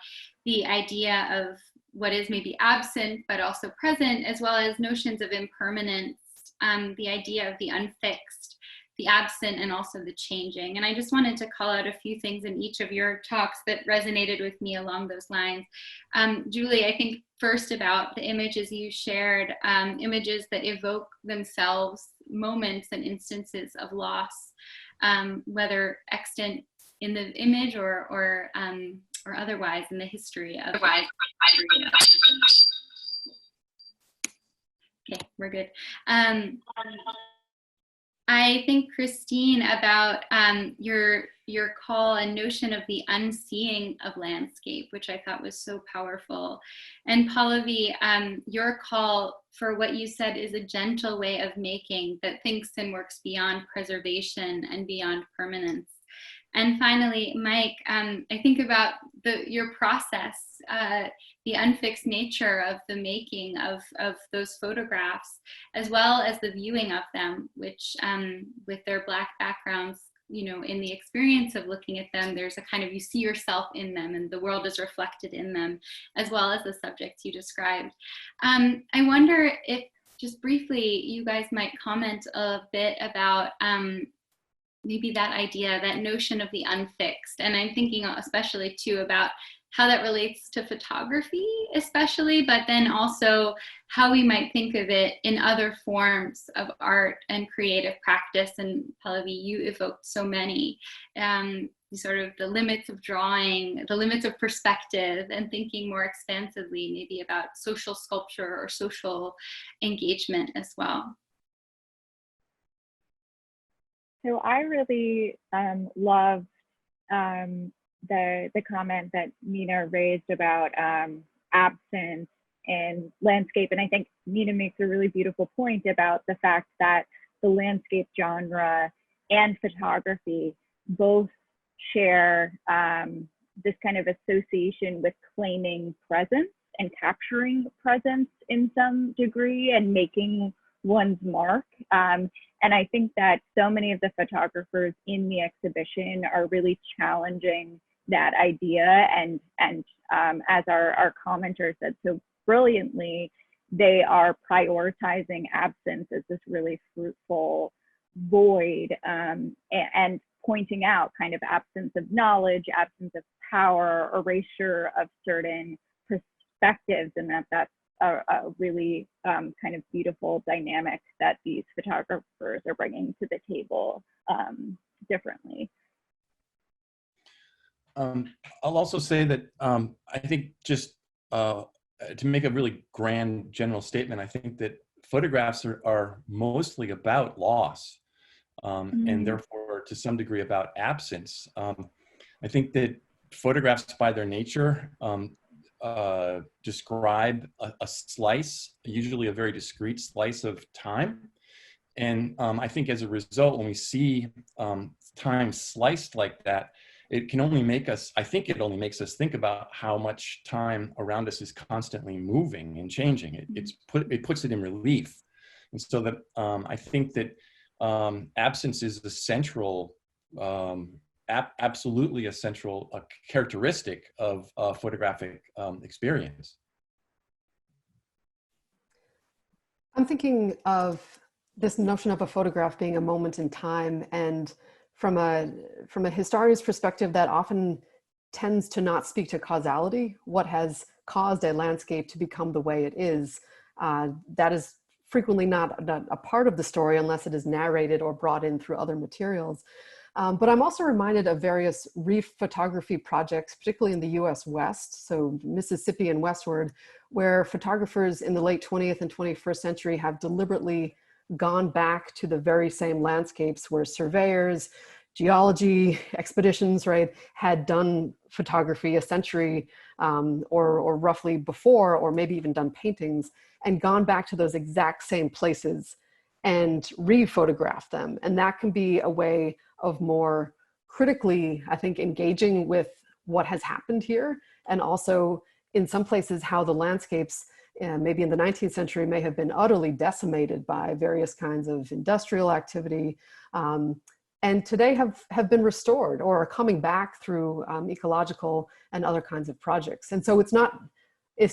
the idea of what is maybe absent, but also present, as well as notions of impermanence, the idea of the unfixed, the absent and also the changing. And I just wanted to call out a few things in each of your talks that resonated with me along those lines. Julie, I think first about the images you shared, images that evoke themselves moments and instances of loss, whether extant in the image or otherwise in the history of. Okay, we're good. I think, Christine, about your call and notion of the unseeing of landscape, which I thought was so powerful. And Pallavi, your call for what you said is a gentle way of making that thinks and works beyond preservation and beyond permanence. And finally, Mike, I think about your process, the unfixed nature of the making of those photographs, as well as the viewing of them, which with their Black backgrounds, you know, in the experience of looking at them, there's a kind of, you see yourself in them and the world is reflected in them, as well as the subjects you described. I wonder if, just briefly, you guys might comment a bit about maybe that idea, that notion of the unfixed. And I'm thinking especially too about how that relates to photography especially, but then also how we might think of it in other forms of art and creative practice. And Pallavi, you evoked so many, sort of the limits of drawing, the limits of perspective, and thinking more expansively maybe about social sculpture or social engagement as well. So I really loved the comment that Nina raised about absence and landscape. And I think Nina makes a really beautiful point about the fact that the landscape genre and photography both share this kind of association with claiming presence and capturing presence in some degree and making one's mark. And I think that so many of the photographers in the exhibition are really challenging that idea. And as our commenter said so brilliantly, they are prioritizing absence as this really fruitful void, and pointing out kind of absence of knowledge, absence of power, erasure of certain perspectives, and that's a really kind of beautiful dynamic that these photographers are bringing to the table differently. I'll also say that I think just to make a really grand general statement, I think that photographs are mostly about loss, and therefore to some degree about absence. I think that photographs by their nature describe a slice, usually a very discrete slice of time. And I think as a result, when we see time sliced like that, it can only make us, I think it only makes us think about how much time around us is constantly moving and changing. It puts it in relief. And so that I think that absence is the central, absolutely a central characteristic of photographic experience. I'm thinking of this notion of a photograph being a moment in time, and from a historian's perspective, that often tends to not speak to causality, what has caused a landscape to become the way it is. That is frequently not a part of the story unless it is narrated or brought in through other materials. But I'm also reminded of various reef photography projects, particularly in the US West, so Mississippi and westward, where photographers in the late 20th and 21st century have deliberately gone back to the very same landscapes where surveyors, geology expeditions, right, had done photography a century or roughly before, or maybe even done paintings, and gone back to those exact same places and re-photograph them. And that can be a way of more critically, I think, engaging with what has happened here, and also in some places how the landscapes maybe in the 19th century may have been utterly decimated by various kinds of industrial activity, and today have been restored or are coming back through ecological and other kinds of projects. And so it's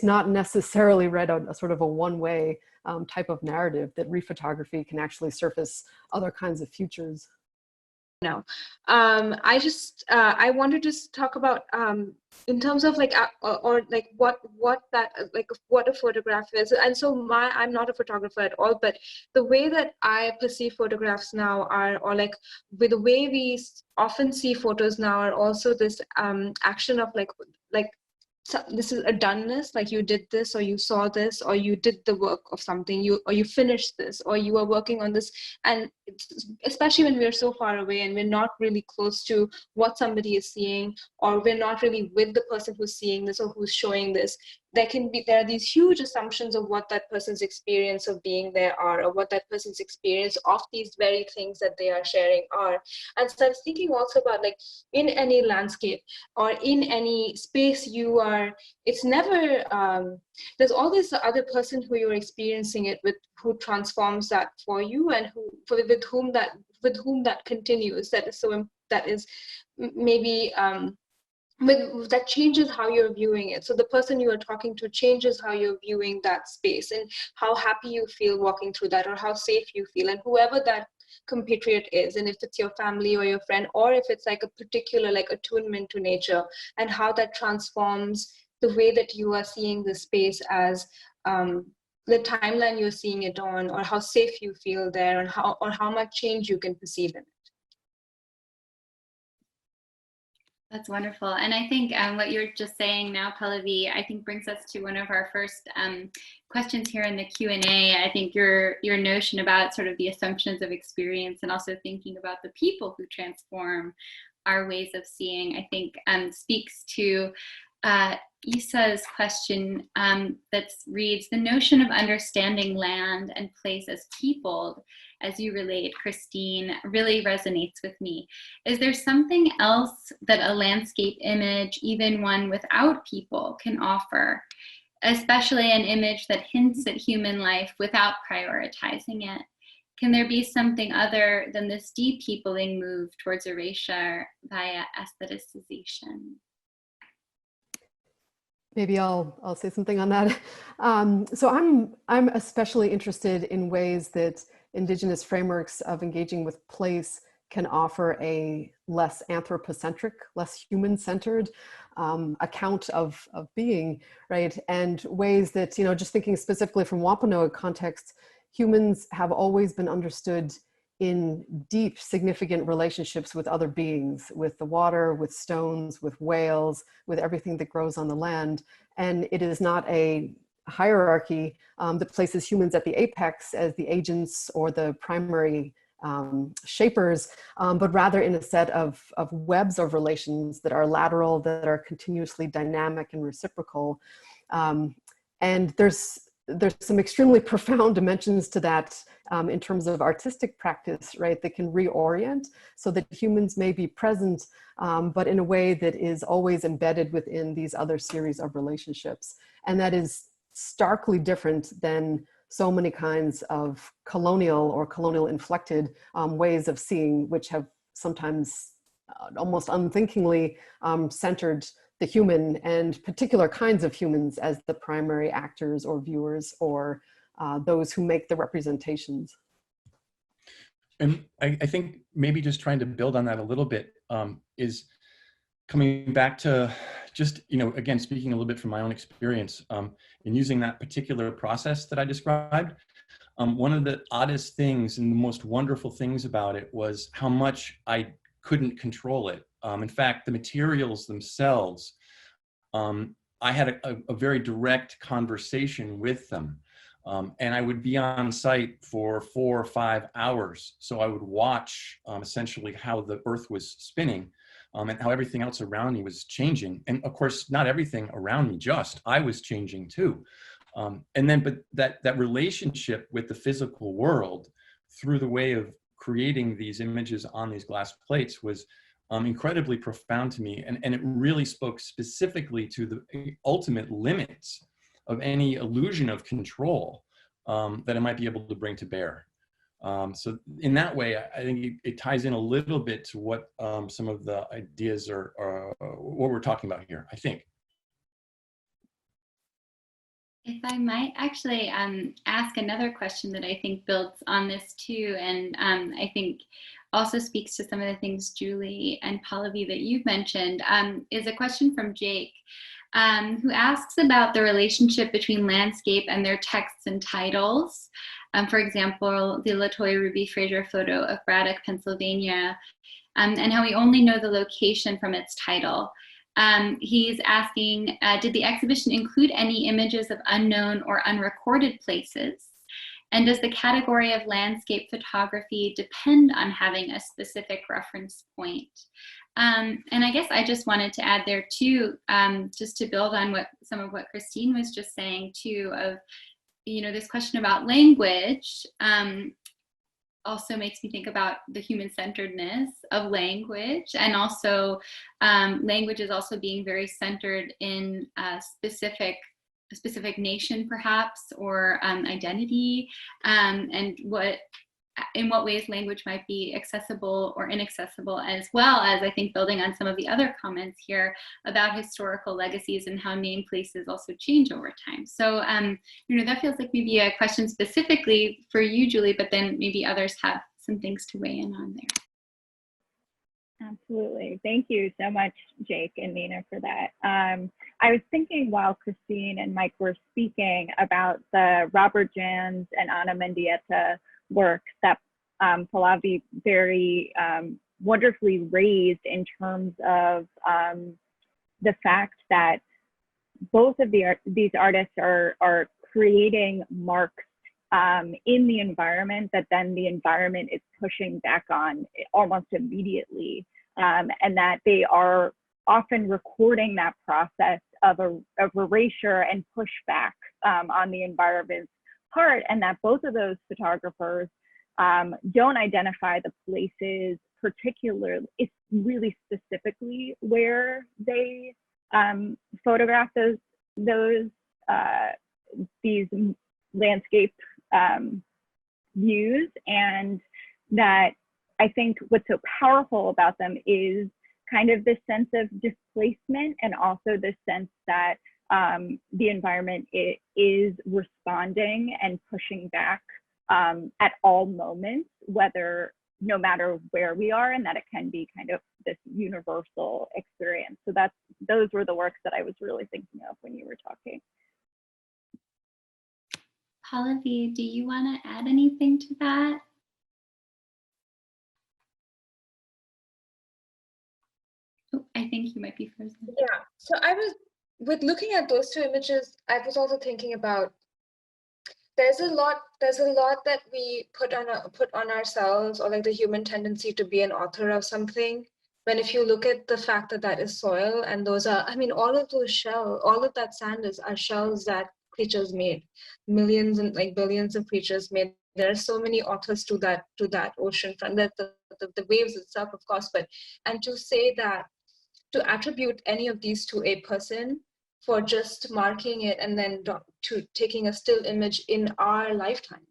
not necessarily read a sort of a one-way type of narrative, that rephotography can actually surface other kinds of futures. now. I wanted to talk about in terms of like or like what that like what a photograph is. And so I'm not a photographer at all, but the way that I perceive photographs now are, or like with the way we often see photos now, are also this action of like so this is a doneness, like you did this, or you saw this, or you did the work of something, or you finished this, or you are working on this. And especially when we're so far away and we're not really close to what somebody is seeing, or we're not really with the person who's seeing this or who's showing this, there are these huge assumptions of what that person's experience of being there are, or what that person's experience of these very things that they are sharing are. And so I was thinking also about, like, in any landscape or in any space you are, it's never, there's always the other person who you're experiencing it with, who transforms that for you, and with whom that continues, that is maybe that changes how you're viewing it. So the person you are talking to changes how you're viewing that space, and how happy you feel walking through that, or how safe you feel. And whoever that compatriot is, and if it's your family or your friend, or if it's like a particular like attunement to nature, and how that transforms the way that you are seeing the space as the timeline you're seeing it on, or how safe you feel there, and how much change you can perceive in it. That's wonderful. And I think what you're just saying now, Pallavi, I think brings us to one of our first questions here in the Q&A. I think your notion about sort of the assumptions of experience, and also thinking about the people who transform our ways of seeing, I think speaks to Issa's question that reads, the notion of understanding land and place as peopled, as you relate, Christine, really resonates with me. Is there something else that a landscape image, even one without people, can offer, especially an image that hints at human life without prioritizing it? Can there be something other than this de-peopling move towards erasure via aestheticization? Maybe I'll say something on that. So I'm especially interested in ways that Indigenous frameworks of engaging with place can offer a less anthropocentric, less human-centered account of being, right? And ways that, you know, just thinking specifically from Wampanoag context, humans have always been understood in deep, significant relationships with other beings, with the water, with stones, with whales, with everything that grows on the land. And it is not a hierarchy that places humans at the apex as the agents or the primary shapers, but rather in a set of webs of relations that are lateral, that are continuously dynamic and reciprocal. And there's some extremely profound dimensions to that in terms of artistic practice, right, that can reorient so that humans may be present, but in a way that is always embedded within these other series of relationships. And that is starkly different than so many kinds of colonial or colonial inflected ways of seeing, which have sometimes almost unthinkingly centered the human and particular kinds of humans as the primary actors or viewers, or those who make the representations. And I think maybe just trying to build on that a little bit is coming back to just, you know, again, speaking a little bit from my own experience in using that particular process that I described. One of the oddest things and the most wonderful things about it was how much I couldn't control it. In fact, the materials themselves, I had a very direct conversation with them. And I would be on site for 4 or 5 hours. So I would watch essentially how the earth was spinning and how everything else around me was changing. And of course, not everything around me, just I was changing too. And then, but that relationship with the physical world through the way of creating these images on these glass plates was incredibly profound to me. And it really spoke specifically to the ultimate limits of any illusion of control that I might be able to bring to bear. So in that way, I think it ties in a little bit to what some of the ideas are what we're talking about here, I think. If I might actually ask another question that I think builds on this too, and I think also speaks to some of the things Julie and Pallavi that you've mentioned, is a question from Jake, who asks about the relationship between landscape and their texts and titles. For example, the Latoya Ruby Fraser photo of Braddock, Pennsylvania, and how we only know the location from its title. He's asking, did the exhibition include any images of unknown or unrecorded places? And does the category of landscape photography depend on having a specific reference point? And I guess I just wanted to add there too, just to build on some of what Christine was just saying too, of, this question about language also makes me think about the human-centeredness of language, and also language is also being very centered in a specific nation perhaps, or identity, and in what ways language might be accessible or inaccessible, as well as, I think, building on some of the other comments here about historical legacies and how named places also change over time. So, that feels like maybe a question specifically for you, Julie, but then maybe others have some things to weigh in on there. Absolutely. Thank you so much, Jake and Nina, for that. I was thinking while Christine and Mike were speaking about the Robert Jans and Anna Mandiato work that Pallavi very wonderfully raised in terms of the fact that both of these artists are creating marks in the environment that then the environment is pushing back on almost immediately, and that they are often recording that process of erasure and pushback on the environment's part, and that both of those photographers don't identify the places particularly, it's really specifically where they photograph these landscape views, and that I think what's so powerful about them is kind of this sense of displacement, and also this sense that the environment is responding and pushing back at all moments, no matter where we are, and that it can be kind of this universal experience. So those were the works that I was really thinking of when you were talking. Pallavi, do you want to add anything to that? Oh, I think you might be frozen. Yeah, so with looking at those two images, I was also thinking about there's a lot that we put on ourselves, or like the human tendency to be an author of something. When if you look at the fact that is soil, and those are, all of those shells, all of that sand are shells that creatures made, millions and like billions of creatures made. There are so many authors to that ocean front, that the waves itself, of course, and to say that, to attribute any of these to a person for just marking it and then to taking a still image in our lifetime,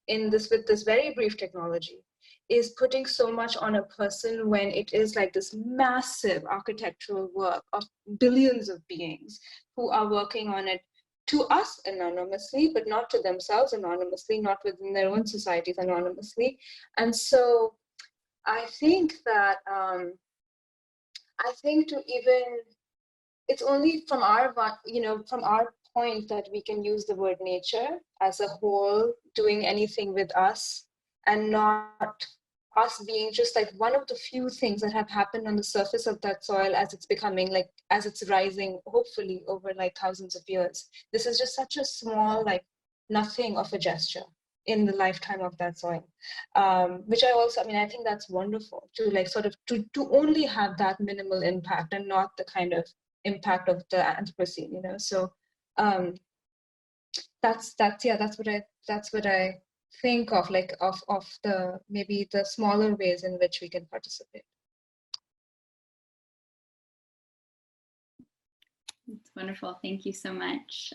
with this very brief technology, is putting so much on a person, when it is like this massive architectural work of billions of beings who are working on it, to us anonymously, but not to themselves anonymously, not within their own societies anonymously. And so I think that it's only from our point that we can use the word nature as a whole doing anything with us, and not us being just like one of the few things that have happened on the surface of that soil as it's rising, hopefully over like thousands of years. This is just such a small, like nothing of a gesture in the lifetime of that soil, which I think that's wonderful, to like sort of to only have that minimal impact and not the kind of impact of the Anthropocene, so that's what I think of, like of the maybe the smaller ways in which we can participate. That's wonderful. Thank you so much.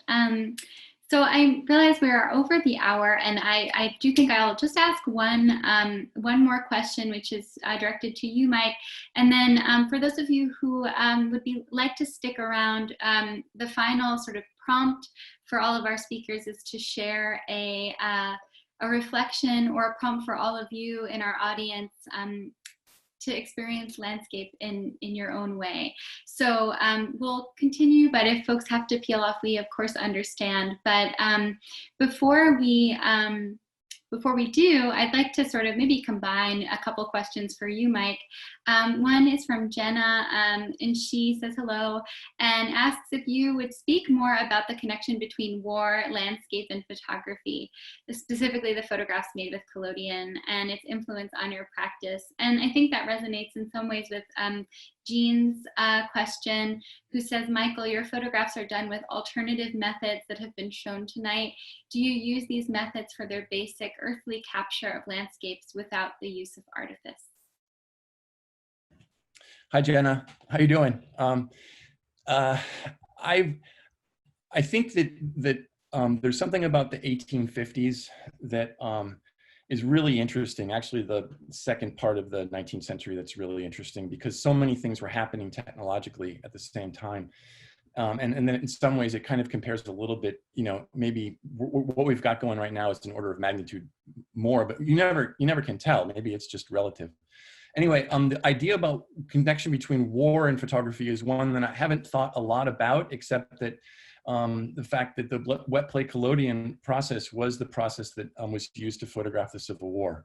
So I realize we are over the hour, and I do think I'll just ask one more question, which is directed to you, Mike. And then for those of you who would like to stick around, the final sort of prompt for all of our speakers is to share a a reflection or a prompt for all of you in our audience to experience landscape in your own way. So we'll continue, but if folks have to peel off, we of course understand. But before we do, I'd like to sort of maybe combine a couple questions for you, Mike. One is from Jenna, and she says hello and asks if you would speak more about the connection between war, landscape, and photography, specifically the photographs made with collodion and its influence on your practice. And I think that resonates in some ways with Jean's question, who says, Michael, your photographs are done with alternative methods that have been shown tonight. Do you use these methods for their basic earthly capture of landscapes without the use of artifice? Hi, Jenna. How you doing? I think that there's something about the 1850s that is really interesting. Actually, the second part of the 19th century that's really interesting, because so many things were happening technologically at the same time. And then in some ways it kind of compares a little bit, you know, maybe what we've got going right now is an order of magnitude more, but you never can tell. Maybe it's just relative. Anyway, the idea about connection between war and photography is one that I haven't thought a lot about, except that the fact that the wet plate collodion process was the process that was used to photograph the Civil War.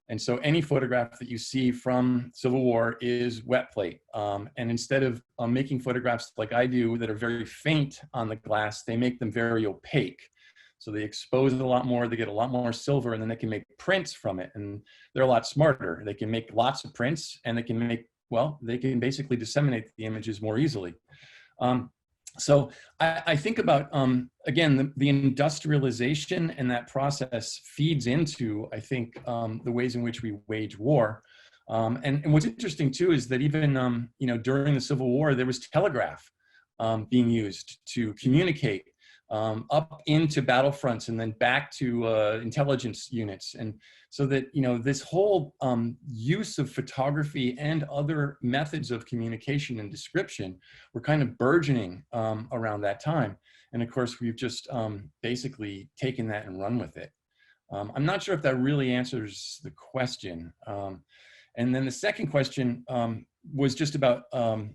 And so any photograph that you see from Civil War is wet plate. And instead of making photographs like I do that are very faint on the glass, they make them very opaque. So they expose it a lot more, they get a lot more silver, and then they can make prints from it. And they're a lot smarter. They can make lots of prints, and they can make, well, they can basically disseminate the images more easily. So I think about, again, the industrialization and that process feeds into, I think, the ways in which we wage war. And what's interesting too is that even, you know, during the Civil War, there was telegraph being used to communicate up into battlefronts and then back to intelligence units. And so that, you know, this whole use of photography and other methods of communication and description were kind of burgeoning around that time. And of course, we've just basically taken that and run with it. I'm not sure if that really answers the question. And then the second question was just about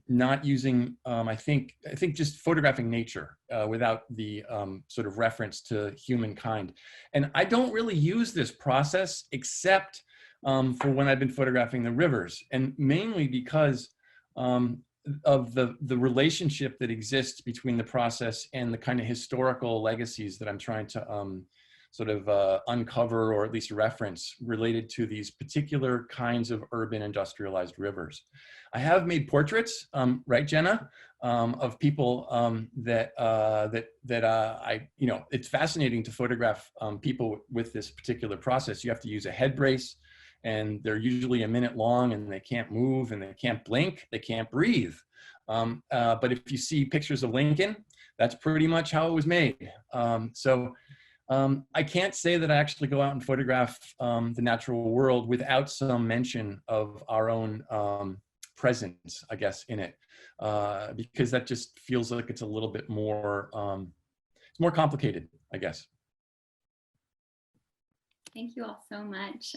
not using, I think just photographing nature without the sort of reference to humankind. And I don't really use this process except for when I've been photographing the rivers, and mainly because of the relationship that exists between the process and the kind of historical legacies that I'm trying to sort of uncover, or at least reference, related to these particular kinds of urban industrialized rivers. I have made portraits, right, Jenna, of people that you know, it's fascinating to photograph people with this particular process. You have to use a head brace, and they're usually a minute long, and they can't move, and they can't blink, they can't breathe. But if you see pictures of Lincoln, that's pretty much how it was made. I can't say that I actually go out and photograph the natural world without some mention of our own presence, I guess, in it, because that just feels like it's a little bit more, it's more complicated, I guess. Thank you all so much.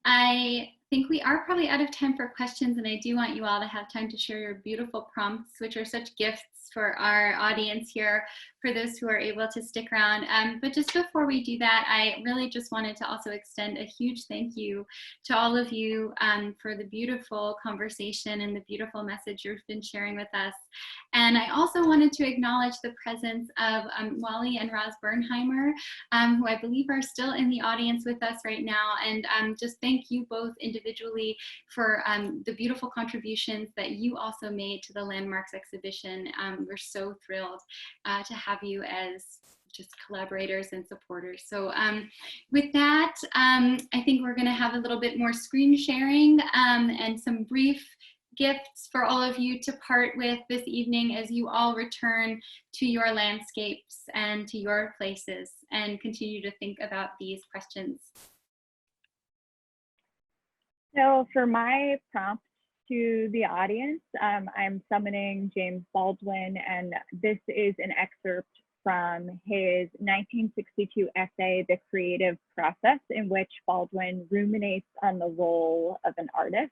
I think we are probably out of time for questions, and I do want you all to have time to share your beautiful prompts, which are such gifts for our audience here, for those who are able to stick around. But just before we do that, I really just wanted to also extend a huge thank you to all of you for the beautiful conversation and the beautiful message you've been sharing with us. And I also wanted to acknowledge the presence of Wally and Roz Bernheimer, who I believe are still in the audience with us right now. And just thank you both individually for the beautiful contributions that you also made to the Landmarks exhibition. We're so thrilled to have you as just collaborators and supporters. So with that, I think we're going to have a little bit more screen sharing and some brief gifts for all of you to part with this evening as you all return to your landscapes and to your places and continue to think about these questions. So for my prompt to the audience, I'm summoning James Baldwin, and this is an excerpt from his 1962 essay, The Creative Process, in which Baldwin ruminates on the role of an artist.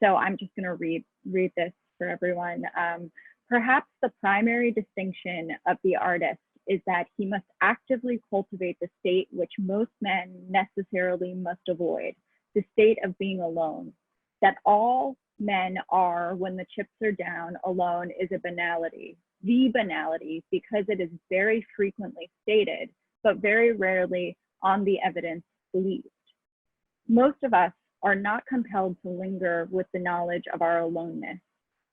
So I'm just going to read this for everyone. Perhaps the primary distinction of the artist is that he must actively cultivate the state which most men necessarily must avoid, the state of being alone. That all men are, when the chips are down, alone is a banality, the banality, because it is very frequently stated, but very rarely on the evidence believed. Most of us are not compelled to linger with the knowledge of our aloneness,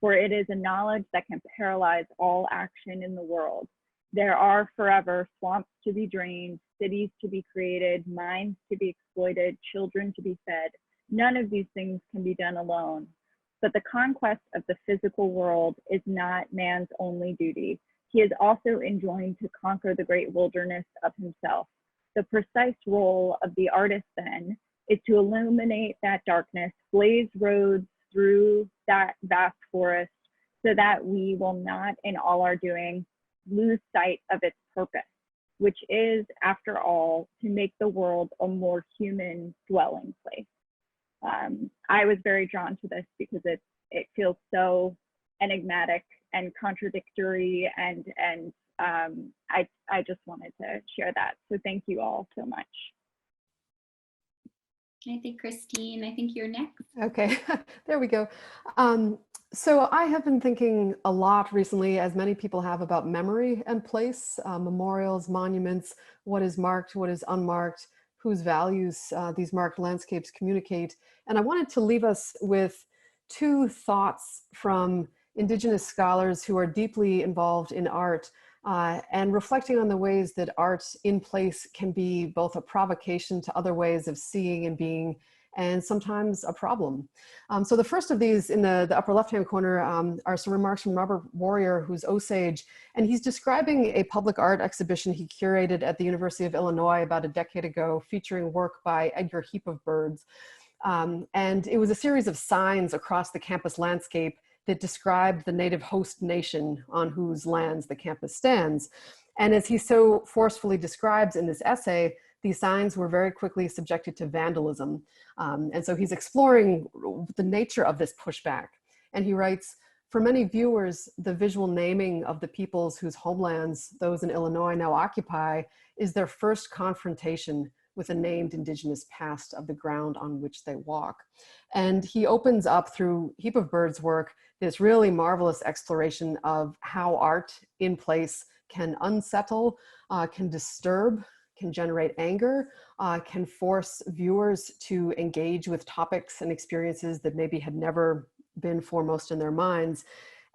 for it is a knowledge that can paralyze all action in the world. There are forever swamps to be drained, cities to be created, mines to be exploited, children to be fed. None of these things can be done alone. But the conquest of the physical world is not man's only duty. He is also enjoined to conquer the great wilderness of himself. The precise role of the artist, then, is to illuminate that darkness, blaze roads through that vast forest, so that we will not, in all our doing, lose sight of its purpose, which is, after all, to make the world a more human dwelling place. I was very drawn to this because it feels so enigmatic and contradictory, and I just wanted to share that. So thank you all so much. I think Christine, I think you're next. Okay, there we go. So I have been thinking a lot recently, as many people have, about memory and place, memorials, monuments, what is marked, what is unmarked, whose values these marked landscapes communicate. And I wanted to leave us with two thoughts from Indigenous scholars who are deeply involved in art and reflecting on the ways that art in place can be both a provocation to other ways of seeing and being, and sometimes a problem. So the first of these in the upper left-hand corner are some remarks from Robert Warrior, who's Osage, and he's describing a public art exhibition he curated at the University of Illinois about a decade ago, featuring work by Edgar Heap of Birds. And it was a series of signs across the campus landscape that described the native host nation on whose lands the campus stands. And as he so forcefully describes in this essay, these signs were very quickly subjected to vandalism. And so he's exploring the nature of this pushback. And he writes, for many viewers, the visual naming of the peoples whose homelands those in Illinois now occupy is their first confrontation with a named Indigenous past of the ground on which they walk. And he opens up through Heap of Birds' work this really marvelous exploration of how art in place can unsettle, can disturb, can generate anger, can force viewers to engage with topics and experiences that maybe had never been foremost in their minds.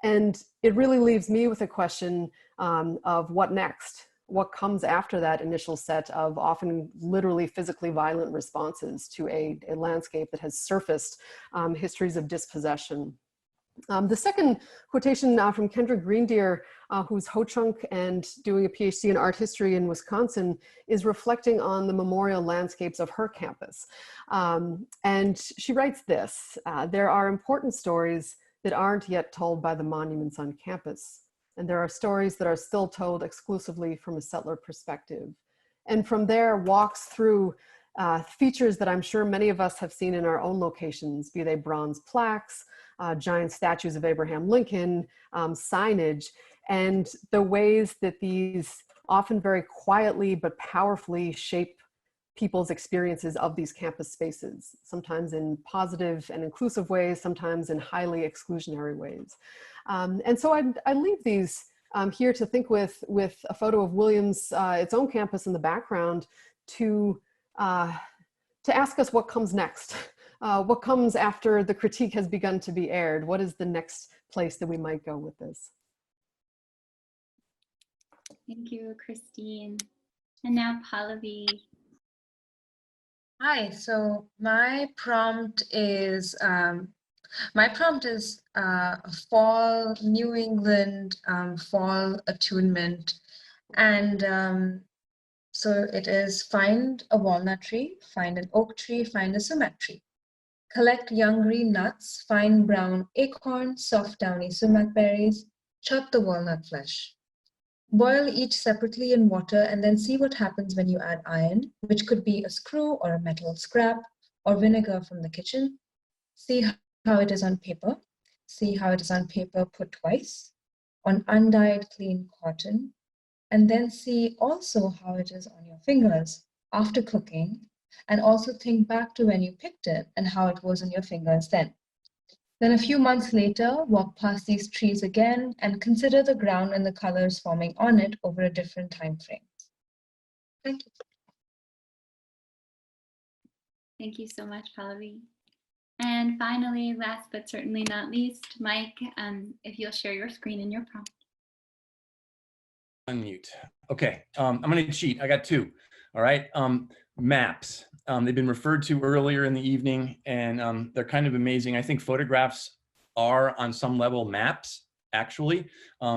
And it really leaves me with a question of what next? What comes after that initial set of often literally physically violent responses to a landscape that has surfaced histories of dispossession. The second quotation from Kendra Greendeer, who's Ho-Chunk and doing a PhD in art history in Wisconsin, is reflecting on the memorial landscapes of her campus. And she writes this, there are important stories that aren't yet told by the monuments on campus. And there are stories that are still told exclusively from a settler perspective. And from there walks through features that I'm sure many of us have seen in our own locations, be they bronze plaques, giant statues of Abraham Lincoln, signage, and the ways that these often very quietly but powerfully shape people's experiences of these campus spaces, sometimes in positive and inclusive ways, sometimes in highly exclusionary ways. And so I leave these here to think with a photo of Williams, its own campus in the background, to ask us what comes next. What comes after the critique has begun to be aired? What is the next place that we might go with this? Thank you, Christine. And now Pallavi. Hi, so my prompt is fall New England fall attunement, and so it is find a walnut tree, find an oak tree, find a sumac tree. Collect young green nuts, fine brown acorns, soft downy sumac berries, chop the walnut flesh. Boil each separately in water and then see what happens when you add iron, which could be a screw or a metal scrap, or vinegar from the kitchen. See how it is on paper. See how it is on paper put twice, on undyed clean cotton, and then see also how it is on your fingers after cooking, and also think back to when you picked it and how it was on your fingers then. Then a few months later, walk past these trees again and consider the ground and the colors forming on it over a different time frame. Thank you. Thank you so much, Pallavi. And finally, last but certainly not least, Mike, if you'll share your screen and your prompt. Unmute. Okay, I'm going to cheat. I got two. All right. Maps. They've been referred to earlier in the evening, and they're kind of amazing. I think photographs are, on some level, maps, actually,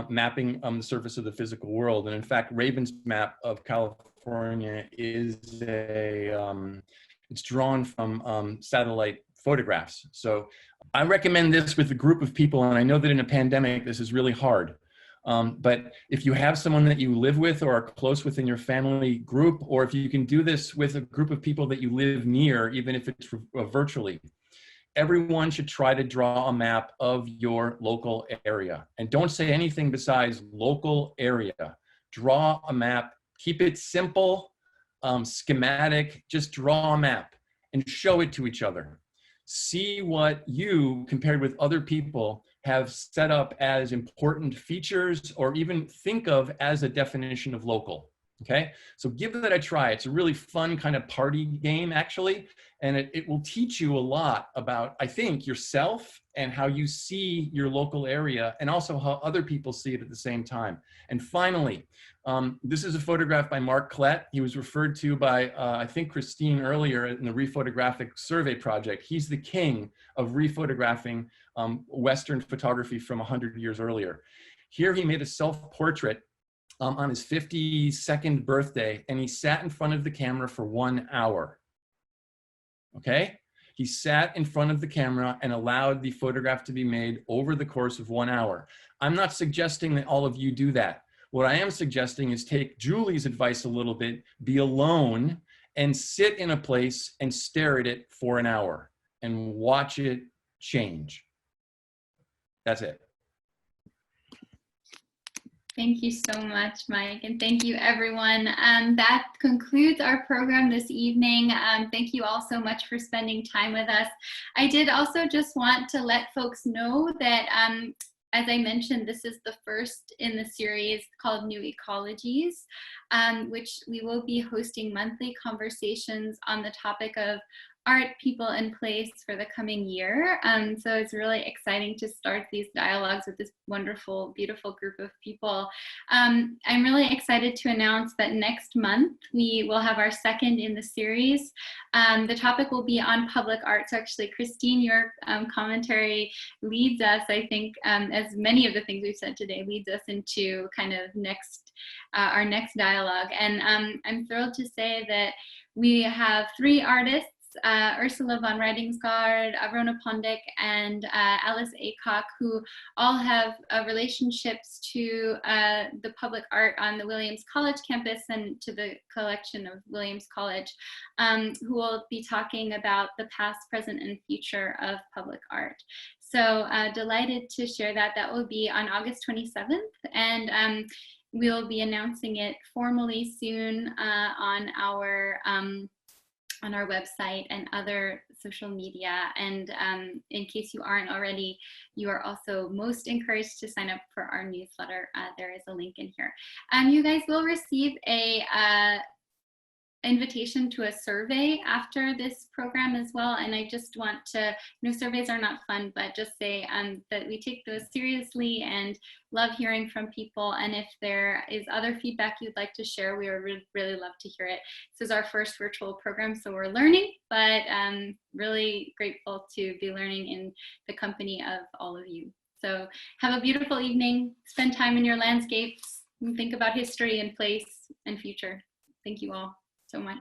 mapping the surface of the physical world. And in fact, Raven's map of California is it's drawn from satellite photographs. So I recommend this with a group of people, and I know that in a pandemic, this is really hard. But if you have someone that you live with or are close with in your family group, or if you can do this with a group of people that you live near, even if it's virtually, everyone should try to draw a map of your local area. And don't say anything besides local area. Draw a map, keep it simple, schematic, just draw a map and show it to each other. See what you, compared with other people, have set up as important features, or even think of as a definition of local. Okay, so give that a try. It's a really fun kind of party game, actually, and it will teach you a lot about, I think, yourself and how you see your local area, and also how other people see it at the same time. And finally, this is a photograph by Mark Clett. He was referred to by, I think, Christine earlier in the Rephotographic Survey Project. He's the king of rephotographing Western photography from 100 years earlier. Here he made a self-portrait on his 52nd birthday, and he sat in front of the camera for 1 hour. Okay? He sat in front of the camera and allowed the photograph to be made over the course of 1 hour. I'm not suggesting that all of you do that. What I am suggesting is take Julie's advice a little bit, be alone, and sit in a place and stare at it for an hour and watch it change. That's it. Thank you so much, Mike, and thank you, everyone. That concludes our program this evening. Thank you all so much for spending time with us. I did also just want to let folks know that, as I mentioned, this is the first in the series called New Ecologies, which we will be hosting monthly conversations on the topic of art, people, and place for the coming year. So it's really exciting to start these dialogues with this wonderful, beautiful group of people. I'm really excited to announce that next month we will have our second in the series. The topic will be on public art. So actually, Christine, your commentary leads us, I think, as many of the things we've said today, leads us into kind of our next dialogue. And I'm thrilled to say that we have 3 artists, Ursula von Reidingsgaard, Avrona Pondik, and Alice Aycock, who all have relationships to the public art on the Williams College campus and to the collection of Williams College, who will be talking about the past, present, and future of public art. So delighted to share that. That will be on August 27th, and we'll be announcing it formally soon on our website and other social media. And in case you aren't already, you are also most encouraged to sign up for our newsletter. There is a link in here. You guys will receive a invitation to a survey after this program as well. And I just want to, surveys are not fun, but just say that we take those seriously and love hearing from people. And if there is other feedback you'd like to share, we would really love to hear it. This is our first virtual program, so we're learning, but really grateful to be learning in the company of all of you. So have a beautiful evening, spend time in your landscapes, and think about history and place and future. Thank you all so much.